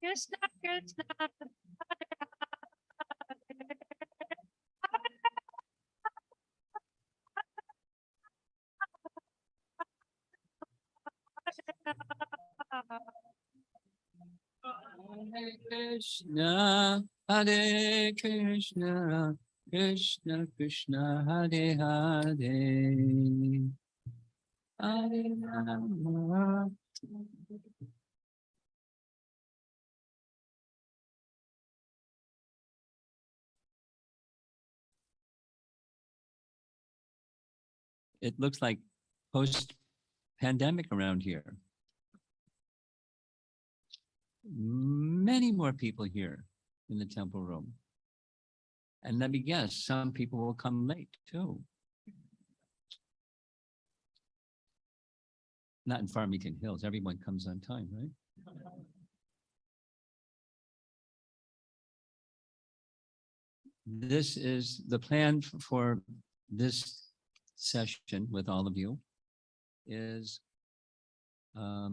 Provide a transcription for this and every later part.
Krishna, Krishna, Hare Krishna, Hare Krishna, Krishna Krishna, Hare Hare, Hare Rama. It looks like post-pandemic around here. Many more people here in the temple room. And let me guess, some people will come late too. Not in Farmington Hills, everyone comes on time, right? This is the plan for this session with all of you is a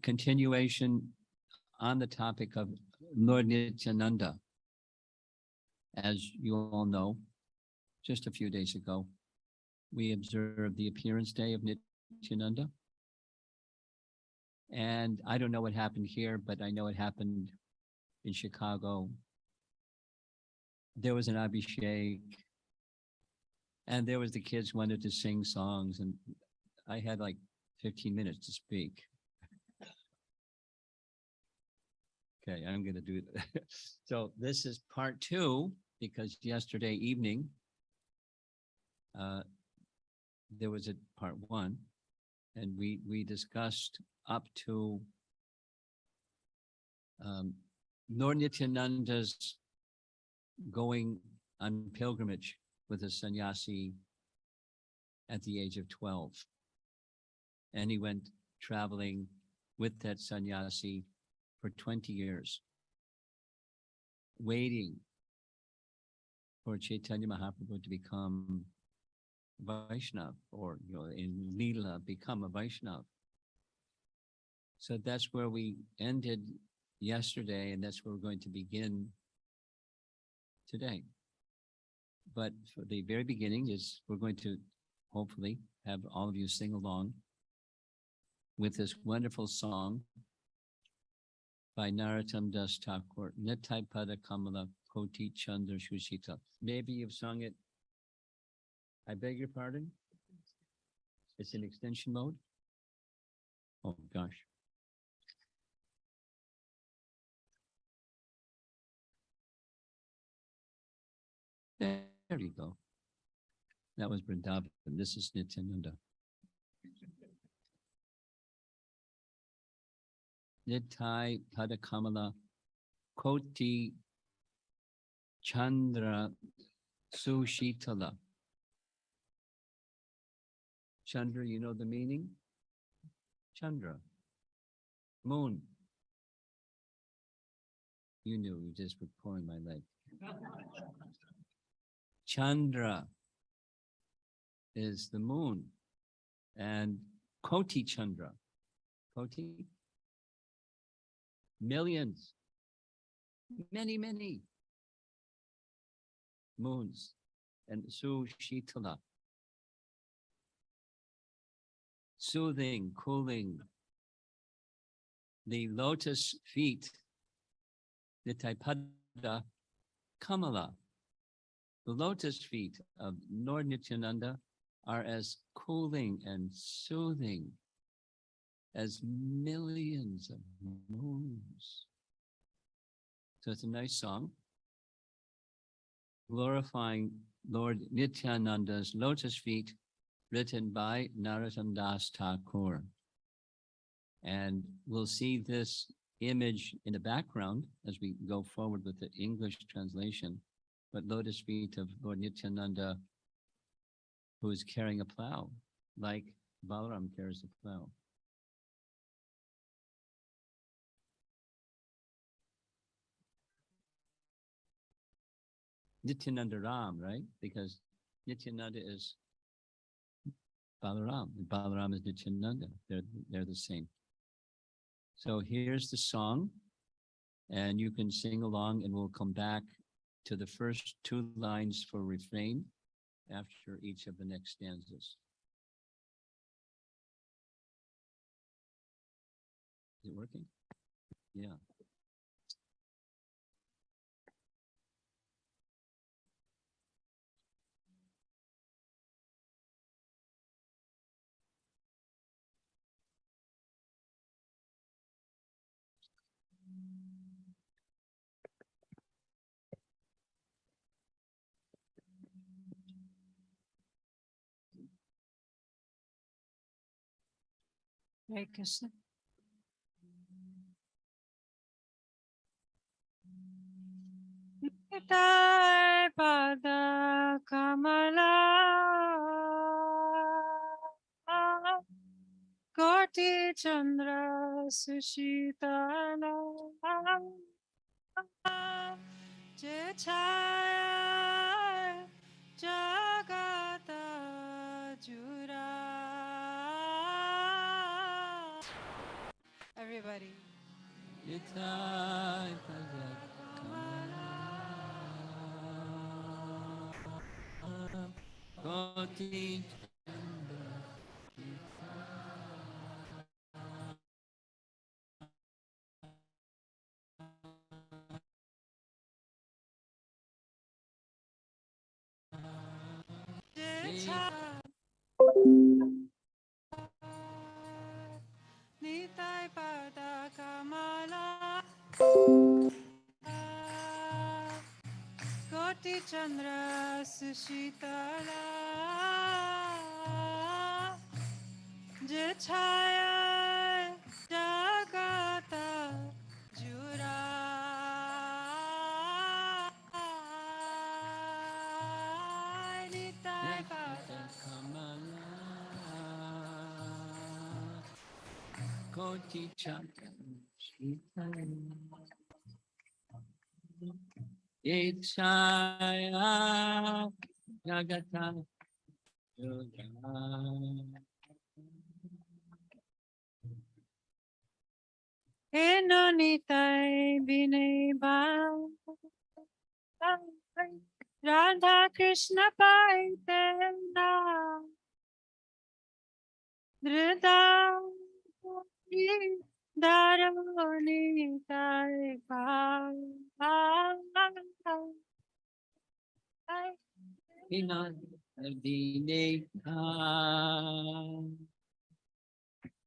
continuation on the topic of Lord Nityananda. As you all know, just a few days ago, we observed the appearance day of Nityananda. And I don't know what happened here, but I know it happened in Chicago. There was an Abhishek, and there was the kids wanted to sing songs, and I had like 15 minutes to speak. Okay, I'm going to do that. So this is part 2, because yesterday evening, there was a part 1, and we discussed up to Lord Nityananda's going on pilgrimage with a sannyasi at the age of 12. And he went traveling with that sannyasi for 20 years, waiting for Chaitanya Mahaprabhu to become Vaishnav, or in Leela become a Vaishnav. So that's where we ended yesterday, and that's where we're going to begin today. But for the very beginning is we're going to hopefully have all of you sing along with this wonderful song by Narottam Das Thakur, Nitai Pada Kamala Koti Chandra Shushita. Maybe you've sung it. I beg your pardon? It's in extension mode? Oh gosh. There you go. That was Vrindavan. This is Nityananda. Nitai Padakamala Koti Chandra Sushitala. Chandra, you know the meaning? Chandra. Moon. You knew, you just were pulling my leg. Chandra is the moon, and Koti Chandra. Koti? Millions. Many moons. And Sushitala. Soothing, cooling. The lotus feet, Nitaipada Kamala. The lotus feet of Lord Nityananda are as cooling and soothing as millions of moons. So it's a nice song glorifying Lord Nityananda's lotus feet, written by Narottam Das Thakur. And we'll see this image in the background as we go forward with the English translation. But lotus feet of Lord Nityananda, who is carrying a plow, like Balaram carries a plow. Nityananda Ram, right? Because Nityananda is Balaram, and Balaram is Nityananda. They're the same. So here's the song, and you can sing along, and we'll come back to the first two lines for refrain after each of the next stanzas. Is it working? Yeah. Hare Krishna. Nitai Pada Kamala Koti Chandra Sushitala Jechaya Jagata Jura. Everybody. Nitai Pada Kamala Koti Nitai Pada Kamala Koti Chandra Sushitala Jechaya Jagata Jura. Nitai Pada Kamala Koti Chakra Ichaya Jagata Yoga. Enonitai Vinay Bhai Radha Krishna Paitena Drida Dharanitai Bhai Inan Adine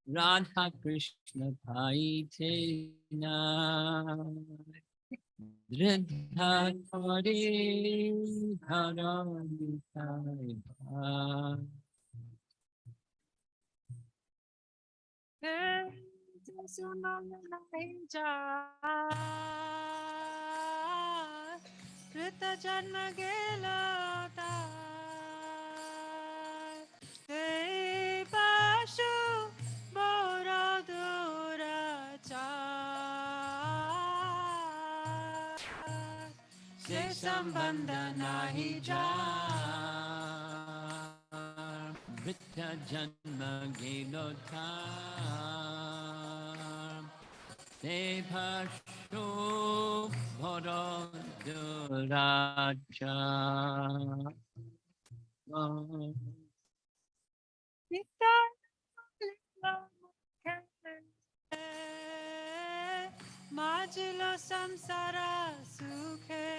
Radha Krishna Paitena Dridha Kari Dharanitai Krita Janma Gelata Dei Pashu Borodura Cha Se Sambandha Nahi Ja Vritya Janma Gelotar Te Pashu Bharaduraja Majilo samsara sukhe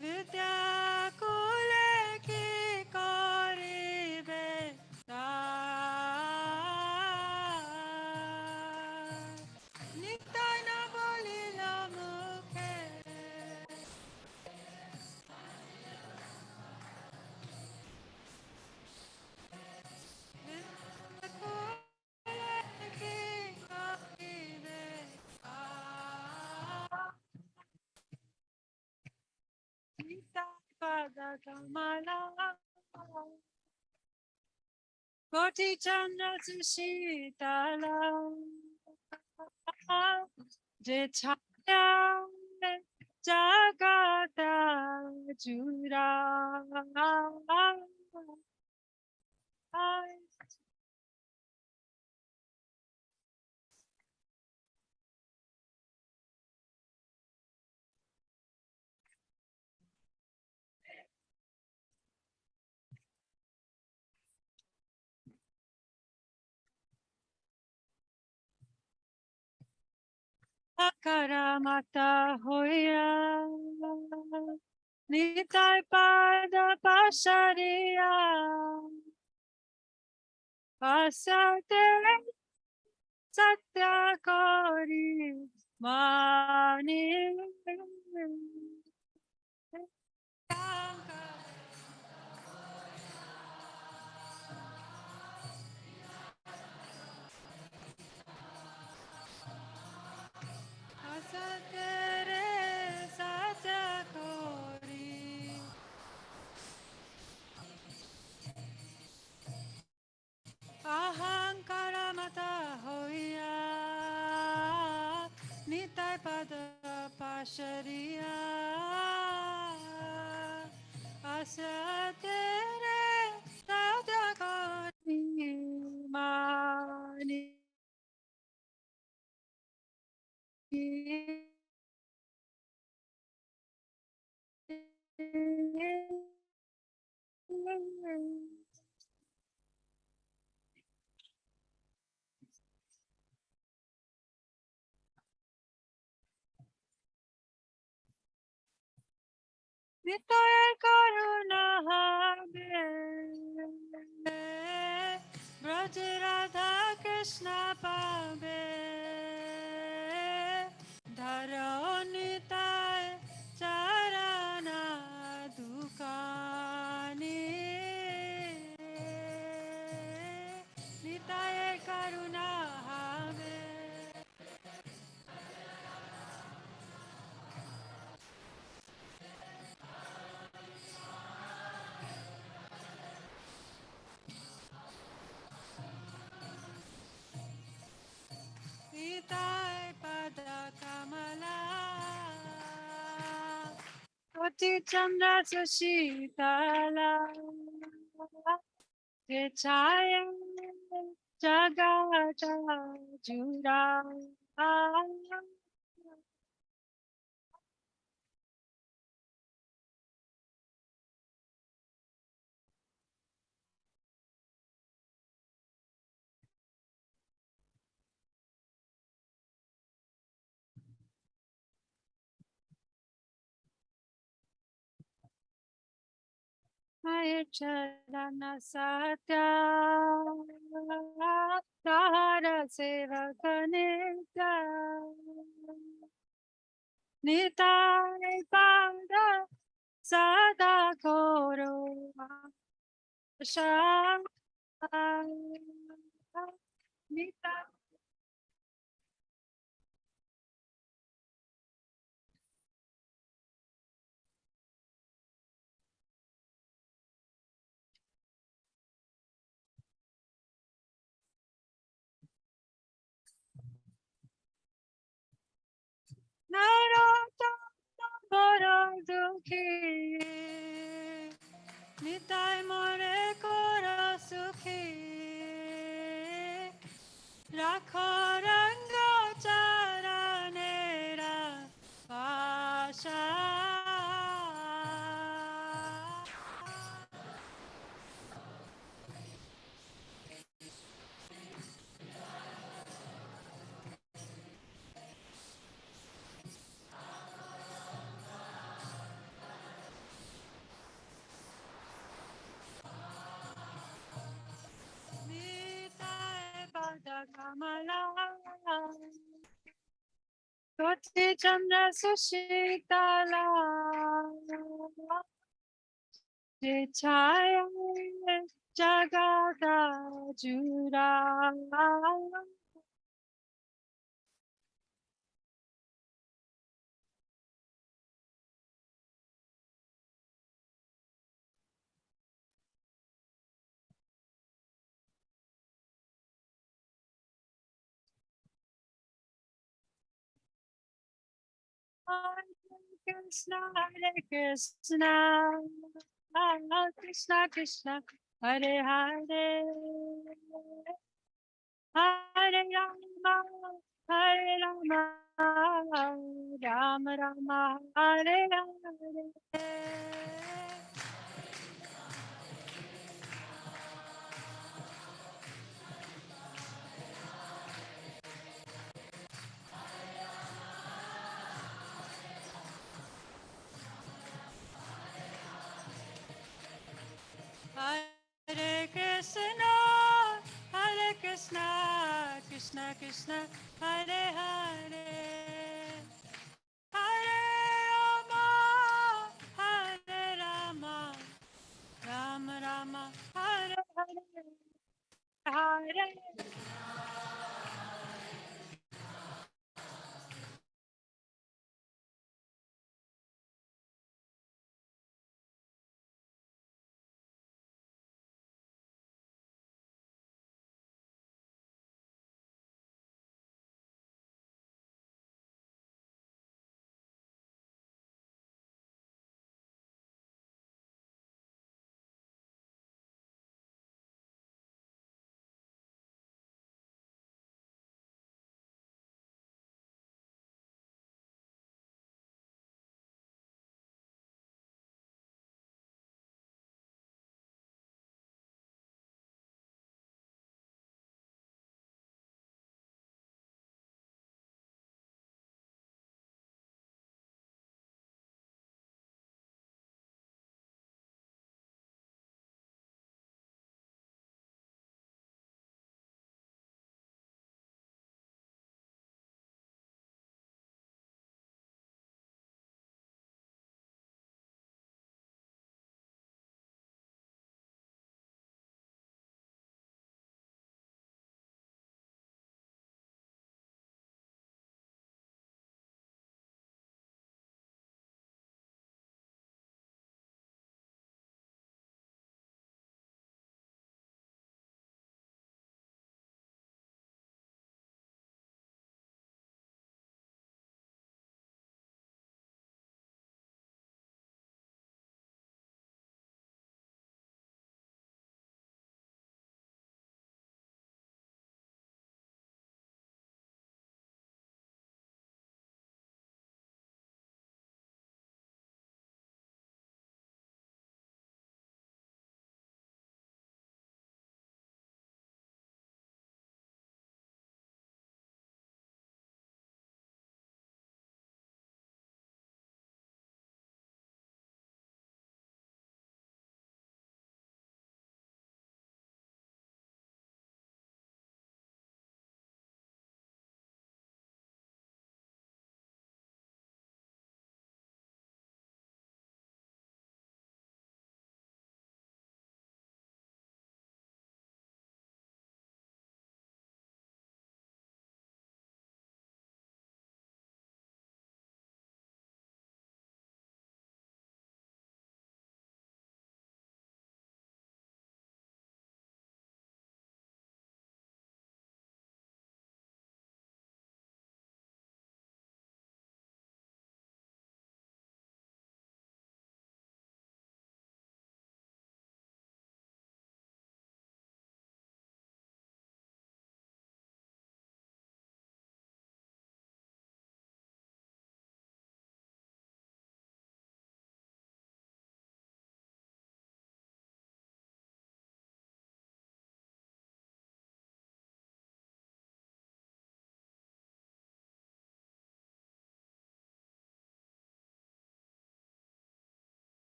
Vidya kule ki koribe Nitai na bolilo mukhe Koti Chandra Sushitala Jechaya Jagata Jura Karamata Hoya Nitai Pada Pasharia Pasate Satya Kori Mani Asatere Satya Kori Ahankara Mata Hoya Nitai Pada Pasharia Asatere Satya Kori Mani Nitoy karuna habe Braj Radha Krishna pabe Dharo nitay charana dukani Nitay karuna habe Koti Chandra Sushitala Chaya Jagata Jura Charana Satya Sahara Sevakanita Nitai Pada Sada Koro Shah Nitai Narata Paradukhi Nitai More Kora Sukhi Rakho Ranga Charanera Pasha Nitai Pada Kamala Koti Chandra Sushitala Chaya Jagata Jura Hare Krishna, Hare Krishna, Krishna Krishna, Hare Hare, Hare Rama, Hare Rama, Rama Rama, Hare Hare. Hare Krishna, Hare Krishna, Krishna Krishna, Hare Hare, Hare Rama, Hare Rama, Rama Rama, Hare Hare, Hare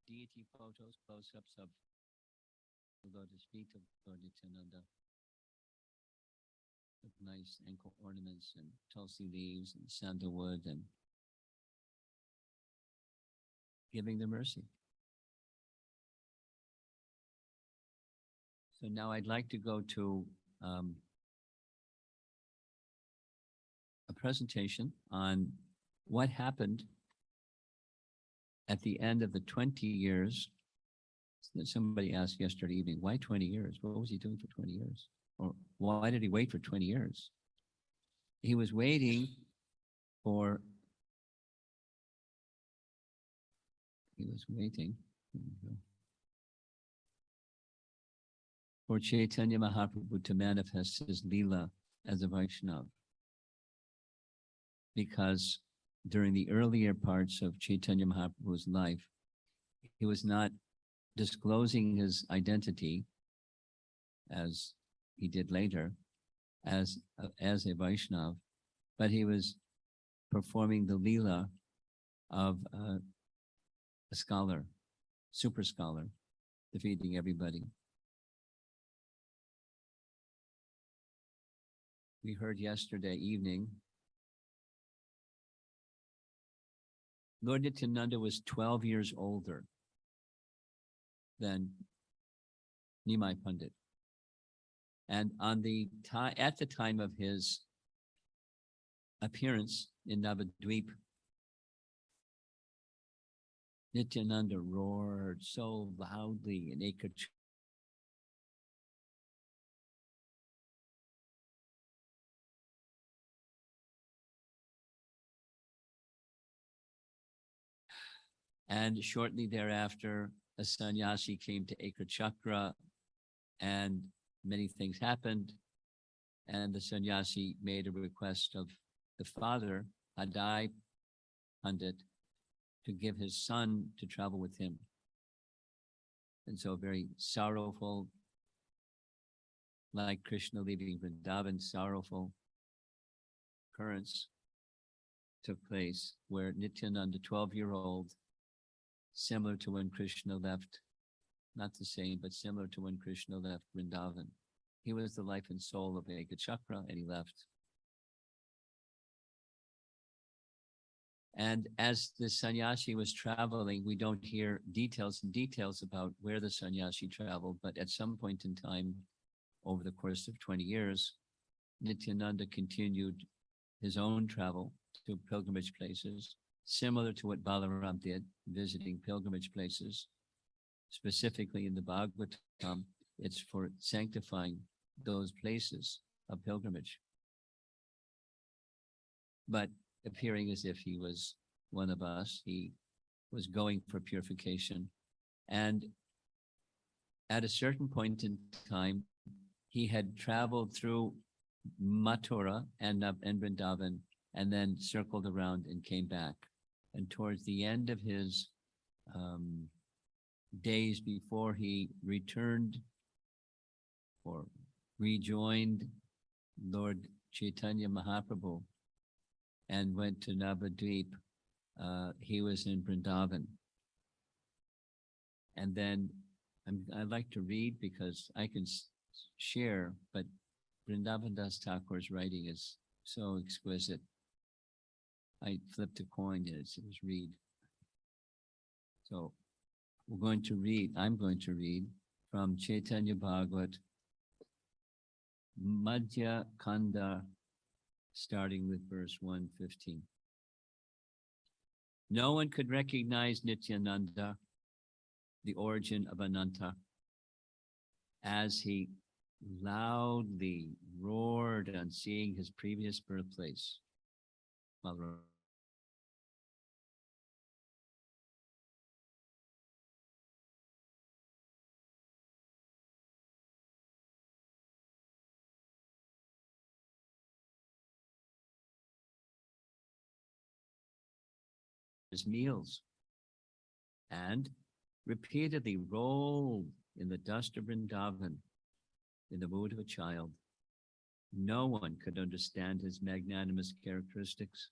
deity photos, close-ups of the lotus feet of Lord Nityananda, with nice ankle ornaments and tulsi leaves and sandalwood, and giving the mercy. So now I'd like to go to a presentation on what happened at the end of the 20 years. Somebody asked yesterday evening, why 20 years? What was he doing for 20 years? Or why did he wait for 20 years? He was waiting for, here we go, for Chaitanya Mahaprabhu to manifest his Leela as a Vaishnava. Because during the earlier parts of Chaitanya Mahaprabhu's life, he was not disclosing his identity as he did later as a Vaishnava, but he was performing the Leela of a scholar, super scholar, defeating everybody. We heard yesterday evening, Lord Nityananda was 12 years older than Nimai Pandit. And at the time of his appearance in Navadvip, Nityananda roared so loudly in Ekach. And shortly thereafter, a sannyasi came to Ekachakra, and many things happened. And the sannyasi made a request of the father, Adai Pandit, to give his son to travel with him. And so very sorrowful, like Krishna leaving Vrindavan, sorrowful occurrence took place where Nityananda, 12-year-old, similar to when Krishna left, not the same, but similar to when Krishna left Vrindavan. He was the life and soul of Ekachakra, and he left. And as the sannyasi was traveling, we don't hear details about where the sannyasi traveled, but at some point in time, over the course of 20 years, Nityananda continued his own travel to pilgrimage places, similar to what Balaram did, visiting pilgrimage places. Specifically in the Bhagavatam, it's for sanctifying those places of pilgrimage, but appearing as if he was one of us. He was going for purification. And at a certain point in time, he had traveled through Mathura and Vrindavan, and then circled around and came back. And towards the end of his days before he returned or rejoined Lord Chaitanya Mahaprabhu and went to Navadvip, he was in Vrindavan. And then I'd like to read because I can share, but Vrindavan Das Thakur's writing is so exquisite. I flipped a coin and it was read. So I'm going to read from Chaitanya Bhagavat, Madhya Kanda, starting with verse 115. No one could recognize Nityananda, the origin of Ananta, as he loudly roared on seeing his previous birthplace. His meals, and repeatedly rolled in the dust of Vrindavan in the mood of a child. No one could understand his magnanimous characteristics.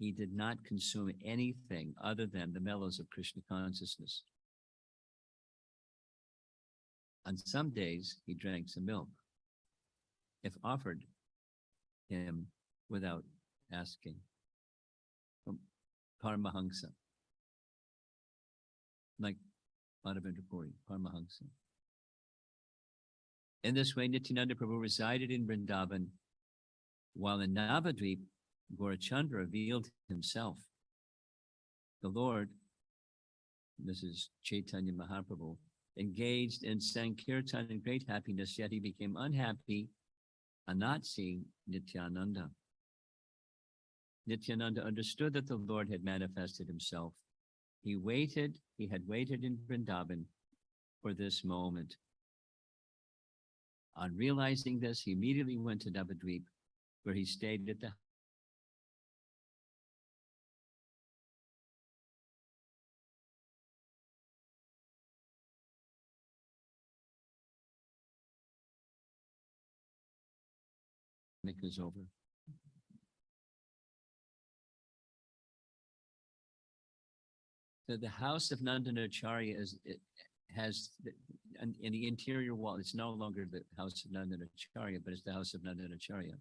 he did not consume anything other than the mellows of Krishna consciousness. On some days, he drank some milk, if offered him without asking. From Paramahansa, like Madhavendra Puri, Paramahansa. In this way, Nityananda Prabhu resided in Vrindavan, while in Navadvip, Gaurachandra revealed himself. The Lord, this is Chaitanya Mahaprabhu, engaged in Sankirtan in great happiness, yet he became unhappy on not seeing Nityananda. Nityananda understood that the Lord had manifested himself. He had waited in Vrindavan for this moment. On realizing this, he immediately went to Navadvip, where he stayed at the is over. So the house of Nandanacharya in the interior wall, it's no longer the house of Nandanacharya, but it's the house of Nandanacharya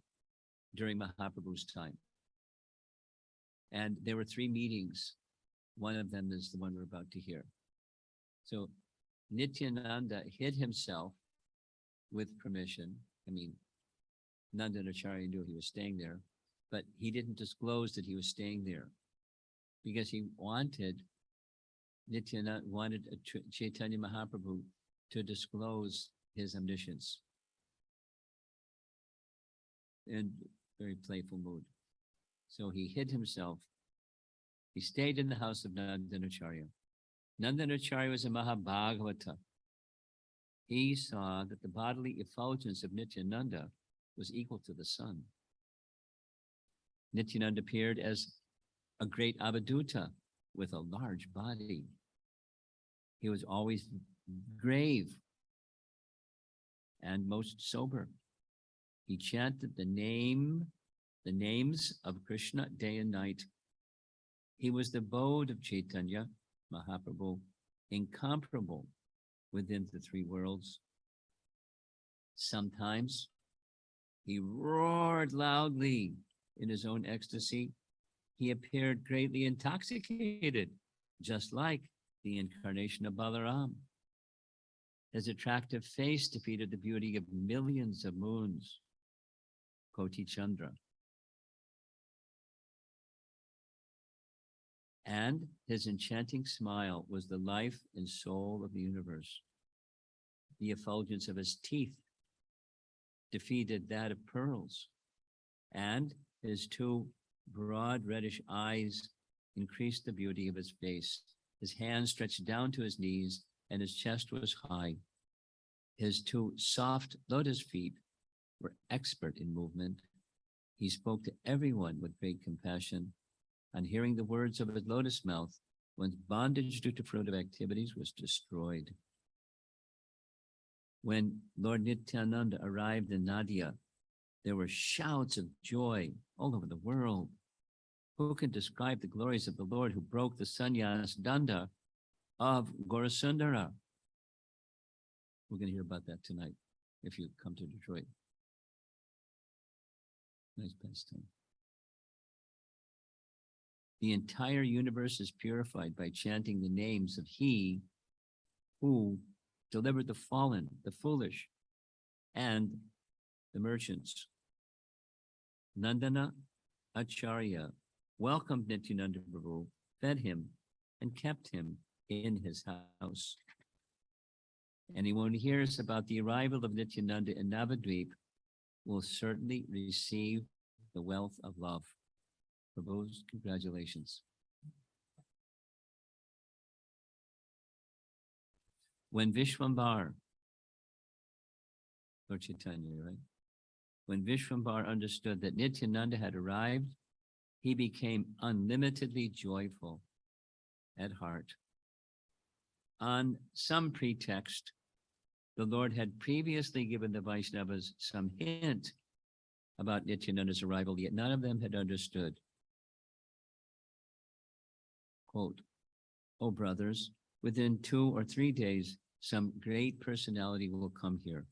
during Mahaprabhu's time. And there were 3 meetings. One of them is the one we're about to hear. So Nityananda hid himself with permission. I mean, Nandanacharya knew he was staying there, but he didn't disclose that he was staying there because he wanted Nityananda wanted Chaitanya Mahaprabhu to disclose his omniscience in very playful mood. So he hid himself. He stayed in the house of Nandanacharya. Nandanacharya was a Mahabhagavata. He saw that the bodily effulgence of Nityananda was equal to the sun. Nityananda appeared as a great Avaduta with a large body. He was always grave and most sober. He chanted the names of Krishna day and night. He was the abode of Chaitanya Mahaprabhu, incomparable within the 3 worlds. Sometimes he roared loudly in his own ecstasy. He appeared greatly intoxicated, just like the incarnation of Balaram. His attractive face defeated the beauty of millions of moons, Koti Chandra. And his enchanting smile was the life and soul of the universe. The effulgence of his teeth defeated that of pearls, and his 2 broad reddish eyes increased the beauty of his face. His hands stretched down to his knees, and his chest was high. His 2 soft lotus feet were expert in movement. He spoke to everyone with great compassion. On hearing the words of his lotus mouth, one's bondage due to fruitive activities was destroyed. When Lord Nityananda arrived in Nadia, there were shouts of joy all over the world. Who can describe the glories of the Lord who broke the sannyas danda of Gaurasundara? We're going to hear about that tonight if you come to Detroit. Nice pastime. The entire universe is purified by chanting the names of He who delivered the fallen, the foolish, and the merchants. Nandana Acharya welcomed Nityananda Prabhu, fed him, and kept him in his house. Anyone who hears about the arrival of Nityananda in Navadvip will certainly receive the wealth of love. Prabhu's congratulations. When Vishwambar, Lord Chaitanya, right? When Vishwambar understood that Nityananda had arrived, he became unlimitedly joyful at heart. On some pretext, the Lord had previously given the Vaishnavas some hint about Nityananda's arrival, yet none of them had understood. quote, "Oh, brothers, within 2 or 3 days, some great personality will come here."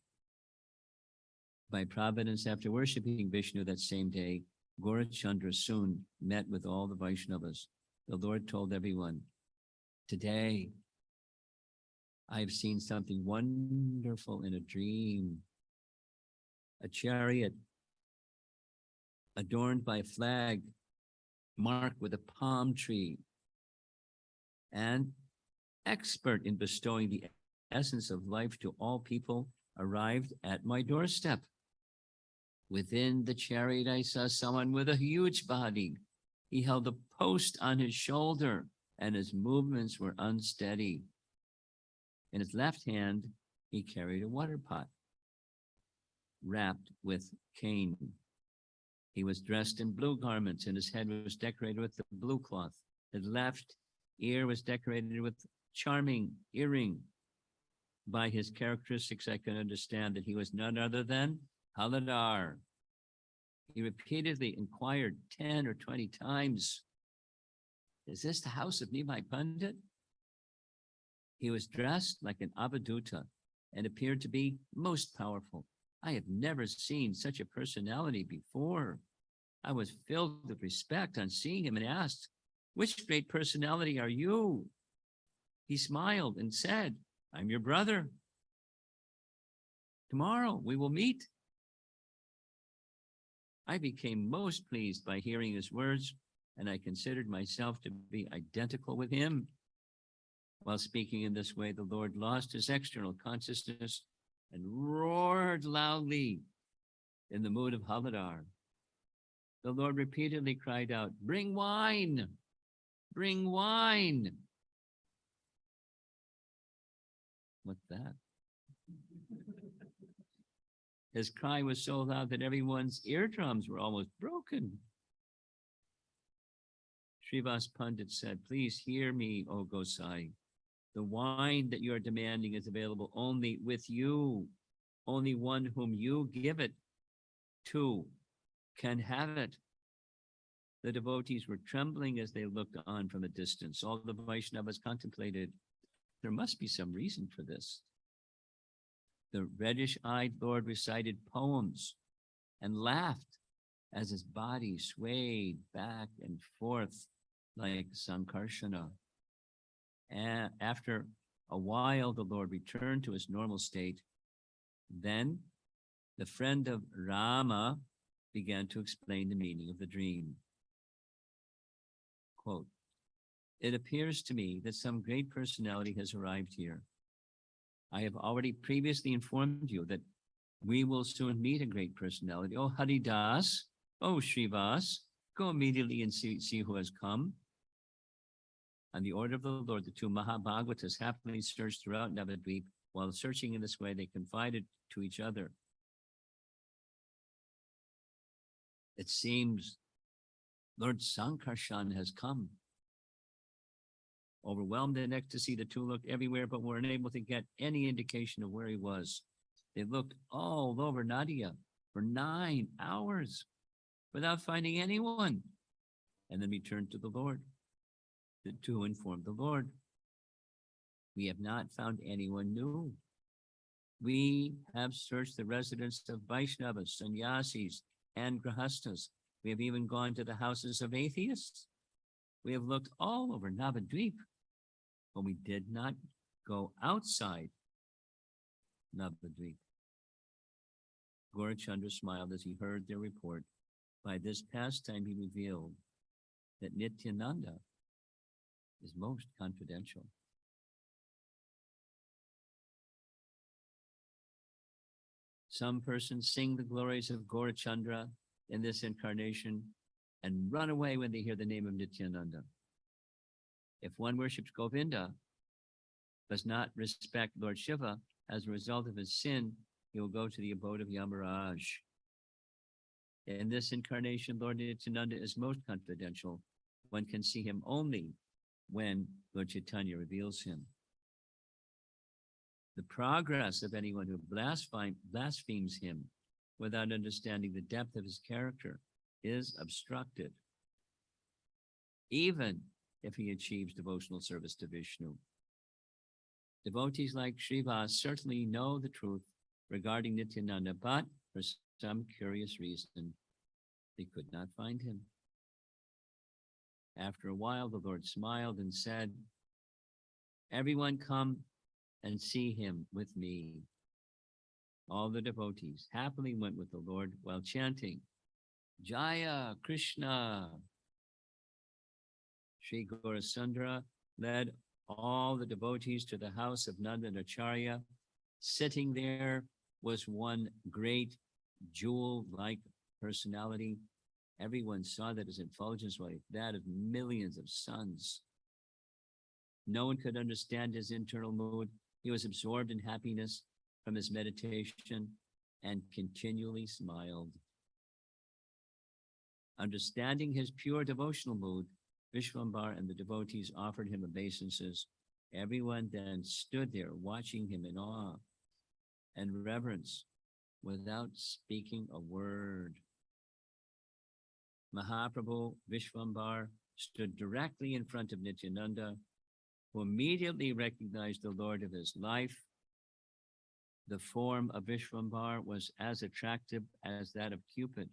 By providence, after worshipping Vishnu that same day, Gaurachandra soon met with all the Vaishnavas. The Lord told everyone, "Today, I've seen something wonderful in a dream. A chariot adorned by a flag marked with a palm tree, and expert in bestowing the essence of life to all people, arrived at my doorstep. Within the chariot, I saw someone with a huge body. He held a post on his shoulder, and his movements were unsteady. In his left hand, he carried a water pot wrapped with cane. He was dressed in blue garments, and his head was decorated with the blue cloth. His left ear was decorated with charming earring. By his characteristics, I could understand that he was none other than Haladar. He repeatedly inquired 10 or 20 times, "Is this the house of Nimai Pandit?" He was dressed like an Avaduta and appeared to be most powerful. I have never seen such a personality before. I was filled with respect on seeing him and asked, "Which great personality are you?" He smiled and said, "I'm your brother. Tomorrow we will meet." I became most pleased by hearing his words, and I considered myself to be identical with him. While speaking in this way, the Lord lost his external consciousness and roared loudly in the mood of Haladar. The Lord repeatedly cried out, "Bring wine! Bring wine!" What's that? His cry was so loud that everyone's eardrums were almost broken. Srivas Pandit said, "Please hear me, O Gosai. The wine that you are demanding is available only with you. Only one whom you give it to can have it." The devotees were trembling as they looked on from a distance. All the Vaishnavas contemplated, there must be some reason for this. The reddish-eyed Lord recited poems and laughed as his body swayed back and forth like Sankarsana. And after a while, the Lord returned to his normal state. Then the friend of Rama began to explain the meaning of the dream. Quote, "It appears to me that some great personality has arrived here. I have already previously informed you that we will soon meet a great personality. Oh, Haridas, oh, Srivas, go immediately and see who has come." On the order of the Lord, the two Mahabhagavatas happily searched throughout Navadvip. While searching in this way, they confided to each other, "It seems Lord Sankarshan has come." Overwhelmed in ecstasy, the two looked everywhere but were unable to get any indication of where he was. They looked all over Nadia for 9 hours without finding anyone, and then returned to the Lord. The two informed the Lord, "We have not found anyone new. We have searched the residence of Vaishnavas, sannyasis, and grahastas. We have even gone to the houses of atheists. We have looked all over Navadvip, but we did not go outside Navadvip." Gaurachandra smiled as he heard their report. By this pastime, he revealed that Nityananda is most confidential. Some persons sing the glories of Gaurachandra in this incarnation and run away when they hear the name of Nityananda. If one worships Govinda, does not respect Lord Shiva, as a result of his sin, he will go to the abode of Yamaraj. In this incarnation, Lord Nityananda is most confidential. One can see him only when Lord Chaitanya reveals him. The progress of anyone who blasphemes him without understanding the depth of his character is obstructed. Even if he achieves devotional service to Vishnu. Devotees like Srivas certainly know the truth regarding Nityananda, but for some curious reason, they could not find him. After a while, the Lord smiled and said, "Everyone come and see him with me." All the devotees happily went with the Lord while chanting, "Jaya Krishna." Sri Gaurasundara led all the devotees to the house of Nandanacharya. Sitting there was one great jewel-like personality. Everyone saw that his effulgence was like that of millions of suns. No one could understand his internal mood. He was absorbed in happiness from his meditation and continually smiled. Understanding his pure devotional mood, Vishwambar and the devotees offered him obeisances. Everyone then stood there watching him in awe and reverence without speaking a word. Mahaprabhu Vishwambar stood directly in front of Nityananda, who immediately recognized the Lord of his life. The form of Vishwambar was as attractive as that of Cupid.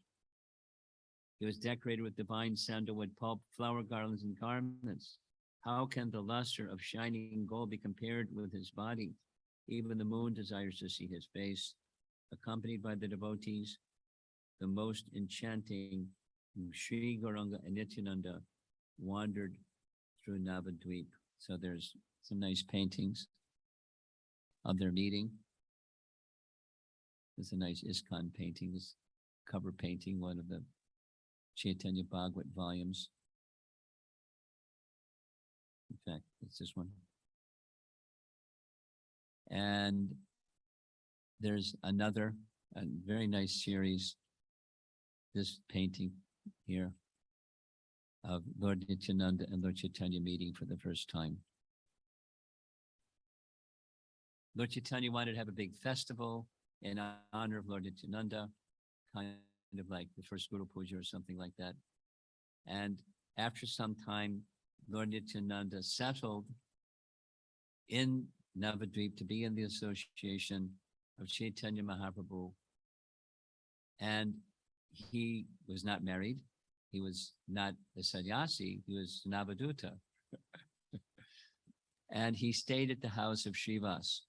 He was decorated with divine sandalwood pulp, flower garlands, and garments. How can the luster of shining gold be compared with his body? Even the moon desires to see his face. Accompanied by the devotees, the most enchanting Sri Gauranga and Nityananda wandered through Navadvip. So there's some nice paintings of their meeting. There's a nice ISKCON painting, this cover painting, one of the Chaitanya Bhagavat volumes. In fact, it's this one. And there's another, a very nice series, this painting here of Lord Nityananda and Lord Chaitanya meeting for the first time. Lord Chaitanya wanted to have a big festival in honor of Lord Nityananda, kind of like the first Guru Puja or something like that. And after some time, Lord Nityananda settled in Navadvip to be in the association of Chaitanya Mahaprabhu. And he was not married. He was not a sannyasi. He was Navaduta. And he stayed at the house of Srivas.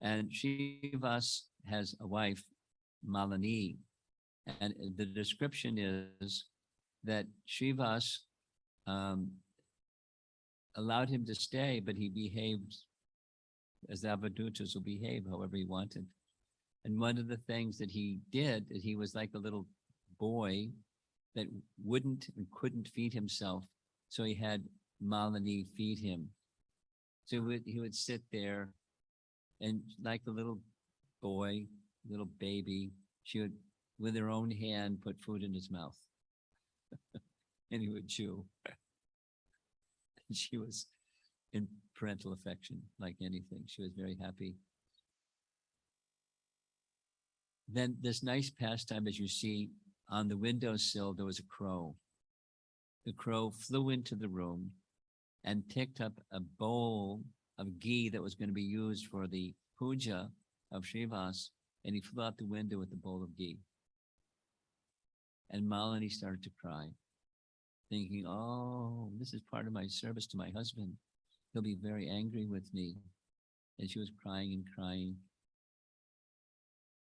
And Srivas has a wife, Malini. And the description is that Srivas allowed him to stay, but he behaved as Avadutas will behave however he wanted. And one of the things that he did is he was like a little boy that wouldn't and couldn't feed himself. So he had Malini feed him. So he would sit there and like a little boy, little baby, she would, with her own hand, put food in his mouth. And he would chew. And she was in parental affection, like anything. She was very happy. Then this nice pastime, as you see, on the windowsill, there was a crow. The crow flew into the room and picked up a bowl of ghee that was going to be used for the puja of Srivas, and he flew out the window with the bowl of ghee. And Malini started to cry, thinking, oh, this is part of my service to my husband. He'll be very angry with me. And she was crying and crying.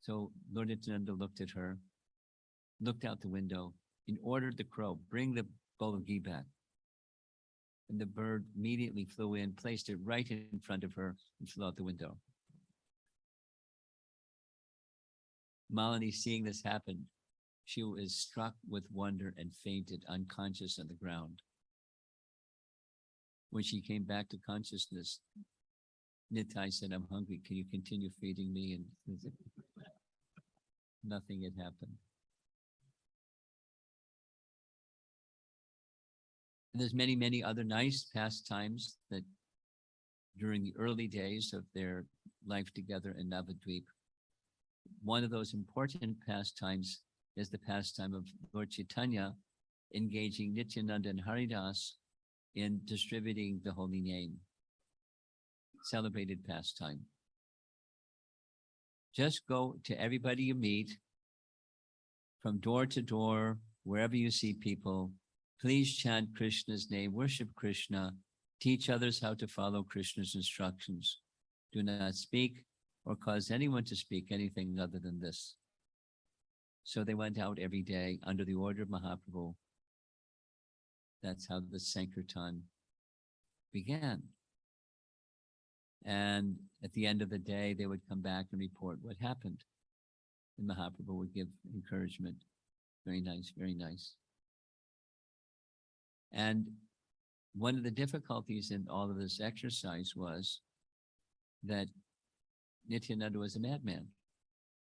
So Lord Nityananda looked at her, looked out the window, and ordered the crow, bring the bowl of ghee back. And the bird immediately flew in, placed it right in front of her, and flew out the window. Malini, seeing this happen, she was struck with wonder and fainted unconscious on the ground. When she came back to consciousness, Nitai said, I'm hungry. Can you continue feeding me? And nothing had happened. And there's many, many other nice pastimes that during the early days of their life together in Navadvip. One of those important pastimes is the pastime of Lord Chaitanya engaging Nityananda and Haridas in distributing the holy name, celebrated pastime. Just go to everybody you meet, from door to door, wherever you see people, please chant Krishna's name, worship Krishna, teach others how to follow Krishna's instructions. Do not speak or cause anyone to speak anything other than this. So they went out every day under the order of Mahaprabhu. That's how the Sankirtan began. And at the end of the day, they would come back and report what happened. And Mahaprabhu would give encouragement. Very nice, very nice. And one of the difficulties in all of this exercise was that Nityananda was a madman.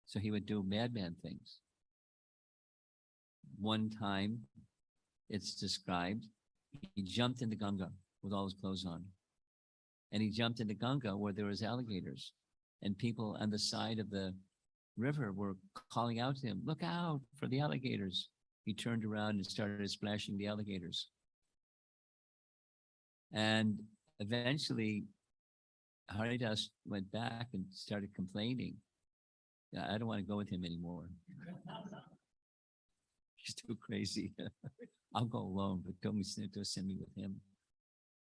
So he would do madman things. One time, it's described, he jumped in the Ganga with all his clothes on. And he jumped in the Ganga where there was alligators. And people on the side of the river were calling out to him, look out for the alligators. He turned around and started splashing the alligators. And eventually, Haridas went back and started complaining. I don't want to go with him anymore. He's too crazy. I'll go alone, but don't send me with him.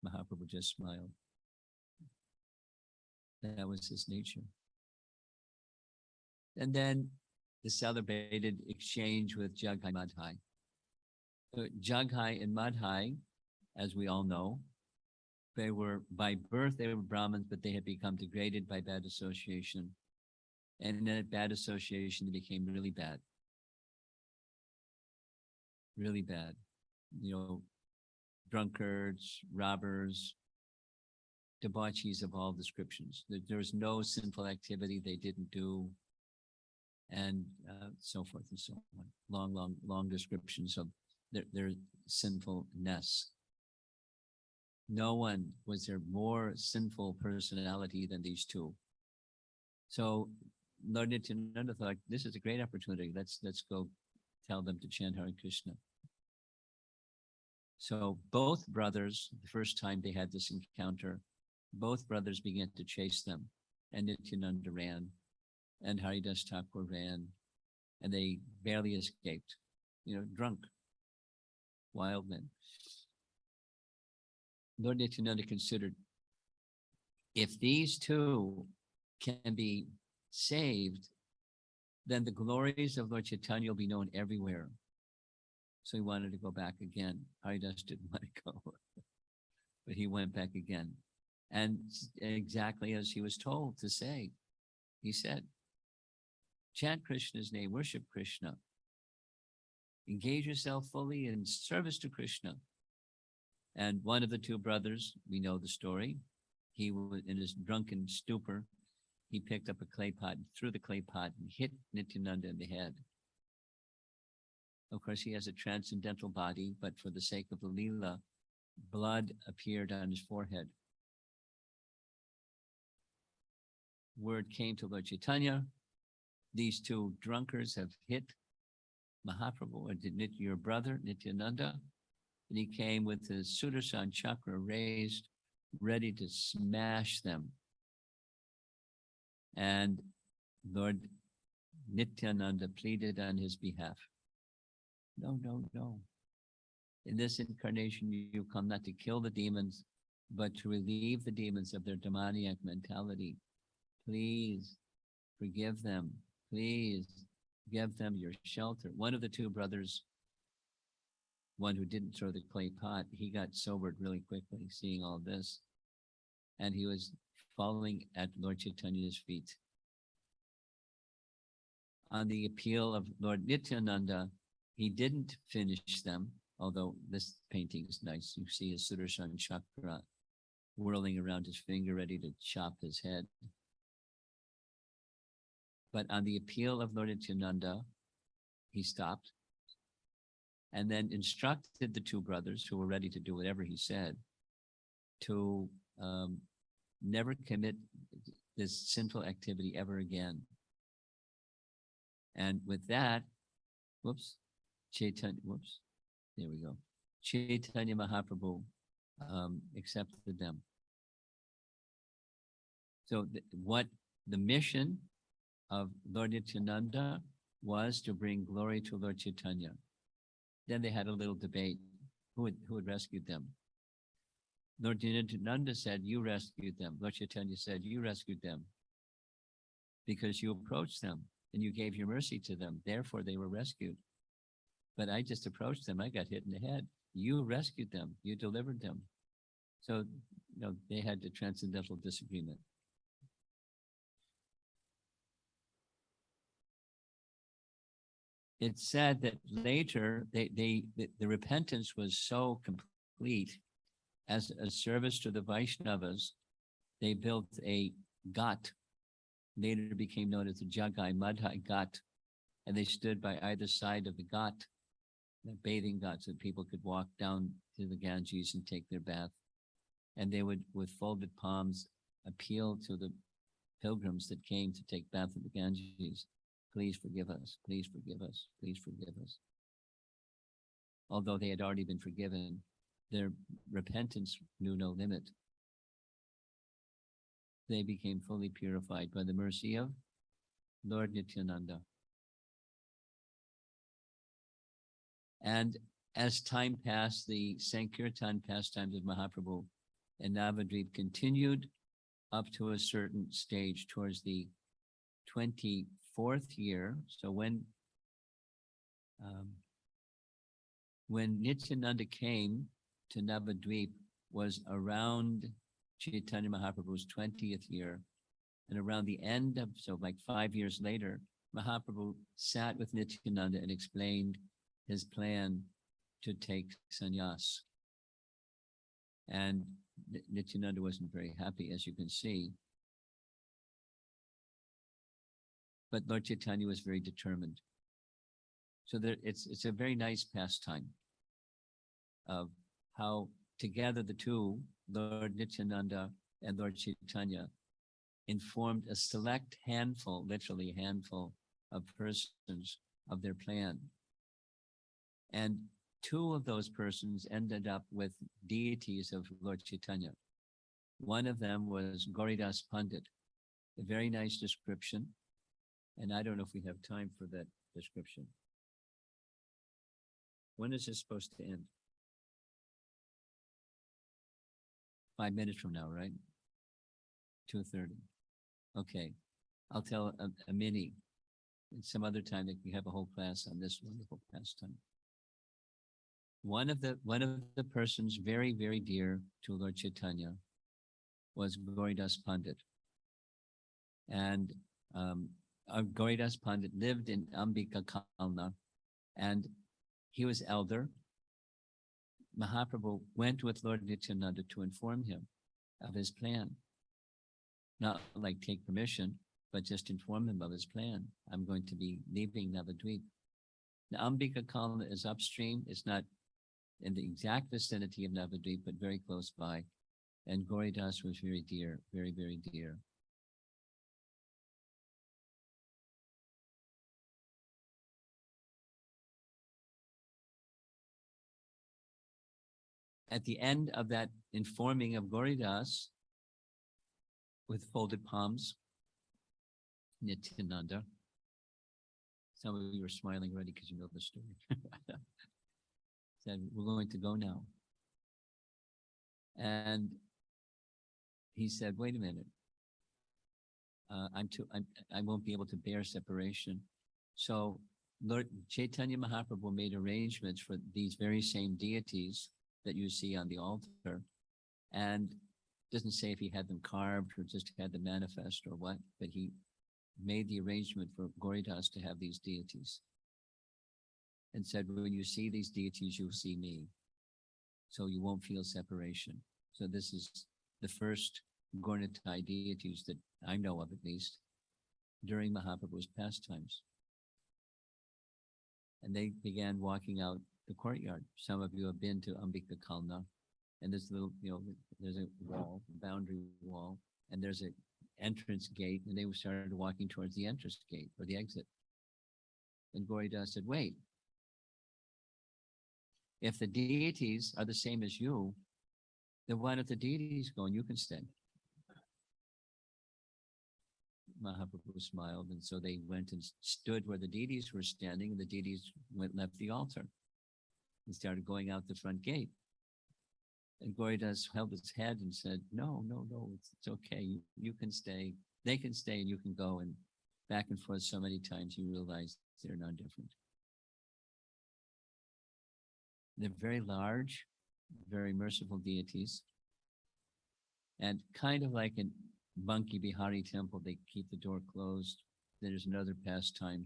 Mahaprabhu just smiled. That was his nature. And then the celebrated exchange with Jaghai Madhai. Jaghai and Madhai, as we all know, they were, by birth, they were Brahmins, but they had become degraded by bad association. And in that bad association, they became really bad. Really bad. You know, drunkards, robbers, debauchees of all descriptions. There was no sinful activity they didn't do, and so forth and so on. Long descriptions of their sinfulness. No one was there more sinful personality than these two. So Lord Nityananda thought, this is a great opportunity. Let's go tell them to chant Hare Krishna. So both brothers, the first time they had this encounter, both brothers began to chase them, and Nityananda ran, and Haridas Thakur ran, and they barely escaped, drunk, wild men. Lord Nityananda considered, if these two can be saved, then the glories of Lord Chaitanya will be known everywhere. So he wanted to go back again. Haridas didn't want to go, but he went back again. And exactly as he was told to say, he said, chant Krishna's name, worship Krishna, engage yourself fully in service to Krishna. And one of the two brothers, we know the story, he was in his drunken stupor, he picked up a clay pot and threw the clay pot and hit Nityananda in the head. Of course, he has a transcendental body, but for the sake of the Leela, blood appeared on his forehead. Word came to Lord Chaitanya, these two drunkards have hit Mahaprabhu, or your brother, Nityananda, and he came with his Sudarshan chakra raised, ready to smash them. And Lord Nityananda pleaded on his behalf. No, no, no. In this incarnation, you come not to kill the demons, but to relieve the demons of their demoniac mentality. Please forgive them. Please give them your shelter. One of the two brothers, one who didn't throw the clay pot, he got sobered really quickly seeing all this. And he was falling at Lord Chaitanya's feet. On the appeal of Lord Nityananda, he didn't finish them, although this painting is nice. You see his Sudarshan chakra whirling around his finger, ready to chop his head. But on the appeal of Lord Nityananda, he stopped and then instructed the two brothers who were ready to do whatever he said to never commit this sinful activity ever again. And with that, There we go. Chaitanya Mahaprabhu accepted them. So what the mission of Lord Nityananda was to bring glory to Lord Chaitanya. Then they had a little debate. Who had rescued them? Lord Nityananda said, you rescued them. Lord Chaitanya said, you rescued them because you approached them and you gave your mercy to them. Therefore, they were rescued. But I just approached them. I got hit in the head. You rescued them. You delivered them. So, they had the transcendental disagreement. It's said that later the repentance was so complete as a service to the Vaishnavas, they built a ghat, later became known as the Jagai Madhai Ghat, and they stood by either side of the ghat, the bathing ghat, so people could walk down to the Ganges and take their bath. And they would, with folded palms, appeal to the pilgrims that came to take bath at the Ganges. Please forgive us, please forgive us, please forgive us. Although they had already been forgiven, their repentance knew no limit. They became fully purified by the mercy of Lord Nityananda. And as time passed, the Sankirtan pastimes of Mahaprabhu and Navadvip continued up to a certain stage towards the 24th year. So when Nityananda came to Navadvip was around Chaitanya Mahaprabhu's 20th year, and around the end of, so like 5 years later, Mahaprabhu sat with Nityananda and explained his plan to take sannyas. And Nityananda wasn't very happy, as you can see. But Lord Chaitanya was very determined. So it's a very nice pastime of how together the two, Lord Nityananda and Lord Chaitanya, informed a select handful, literally a handful of persons of their plan. And two of those persons ended up with deities of Lord Chaitanya. One of them was Gauridas Pandit, a very nice description. And I don't know if we have time for that description. When is this supposed to end? 5 minutes from now, right? 2:30. Okay. I'll tell a mini. And some other time that we have a whole class on this wonderful pastime. One of the persons very, very dear to Lord Chaitanya was Gauridas Pandit. And Gauridas Pandit lived in Ambika Kalna, and he was elder. Mahaprabhu went with Lord Nityananda to inform him of his plan. Not like take permission, but just inform him of his plan. I'm going to be leaving Navadvip. Now, Ambika Kalna is upstream. It's not in the exact vicinity of Navadvip, but very close by. And Gauridas was very dear, very, very dear. At the end of that informing of Gauridas, with folded palms, Nityananda, some of you are smiling already because you know the story, said, we're going to go now. And he said, wait a minute, I won't be able to bear separation. So Lord Chaitanya Mahaprabhu made arrangements for these very same deities that you see on the altar, and doesn't say if he had them carved or just had them manifest or what, but he made the arrangement for Gauridas to have these deities and said, when you see these deities, you'll see me. So you won't feel separation. So this is the first Gauritai deities that I know of, at least, during Mahaprabhu's pastimes. And they began walking out the courtyard. Some of you have been to Ambika Kalna, and this little, there's a wall, boundary wall, and there's an entrance gate, and they started walking towards the entrance gate or the exit. And Gauridas said, wait. If the deities are the same as you, then why don't the deities go and you can stay? Mahaprabhu smiled, and so they went and stood where the deities were standing, and the deities left the altar and started going out the front gate. And Gauridas held his head and said, no, no, no, it's okay. You can stay. They can stay and you can go. And back and forth so many times, you realize they're not different. They're very large, very merciful deities. And kind of like in Banki Bihari temple, they keep the door closed. There's another pastime,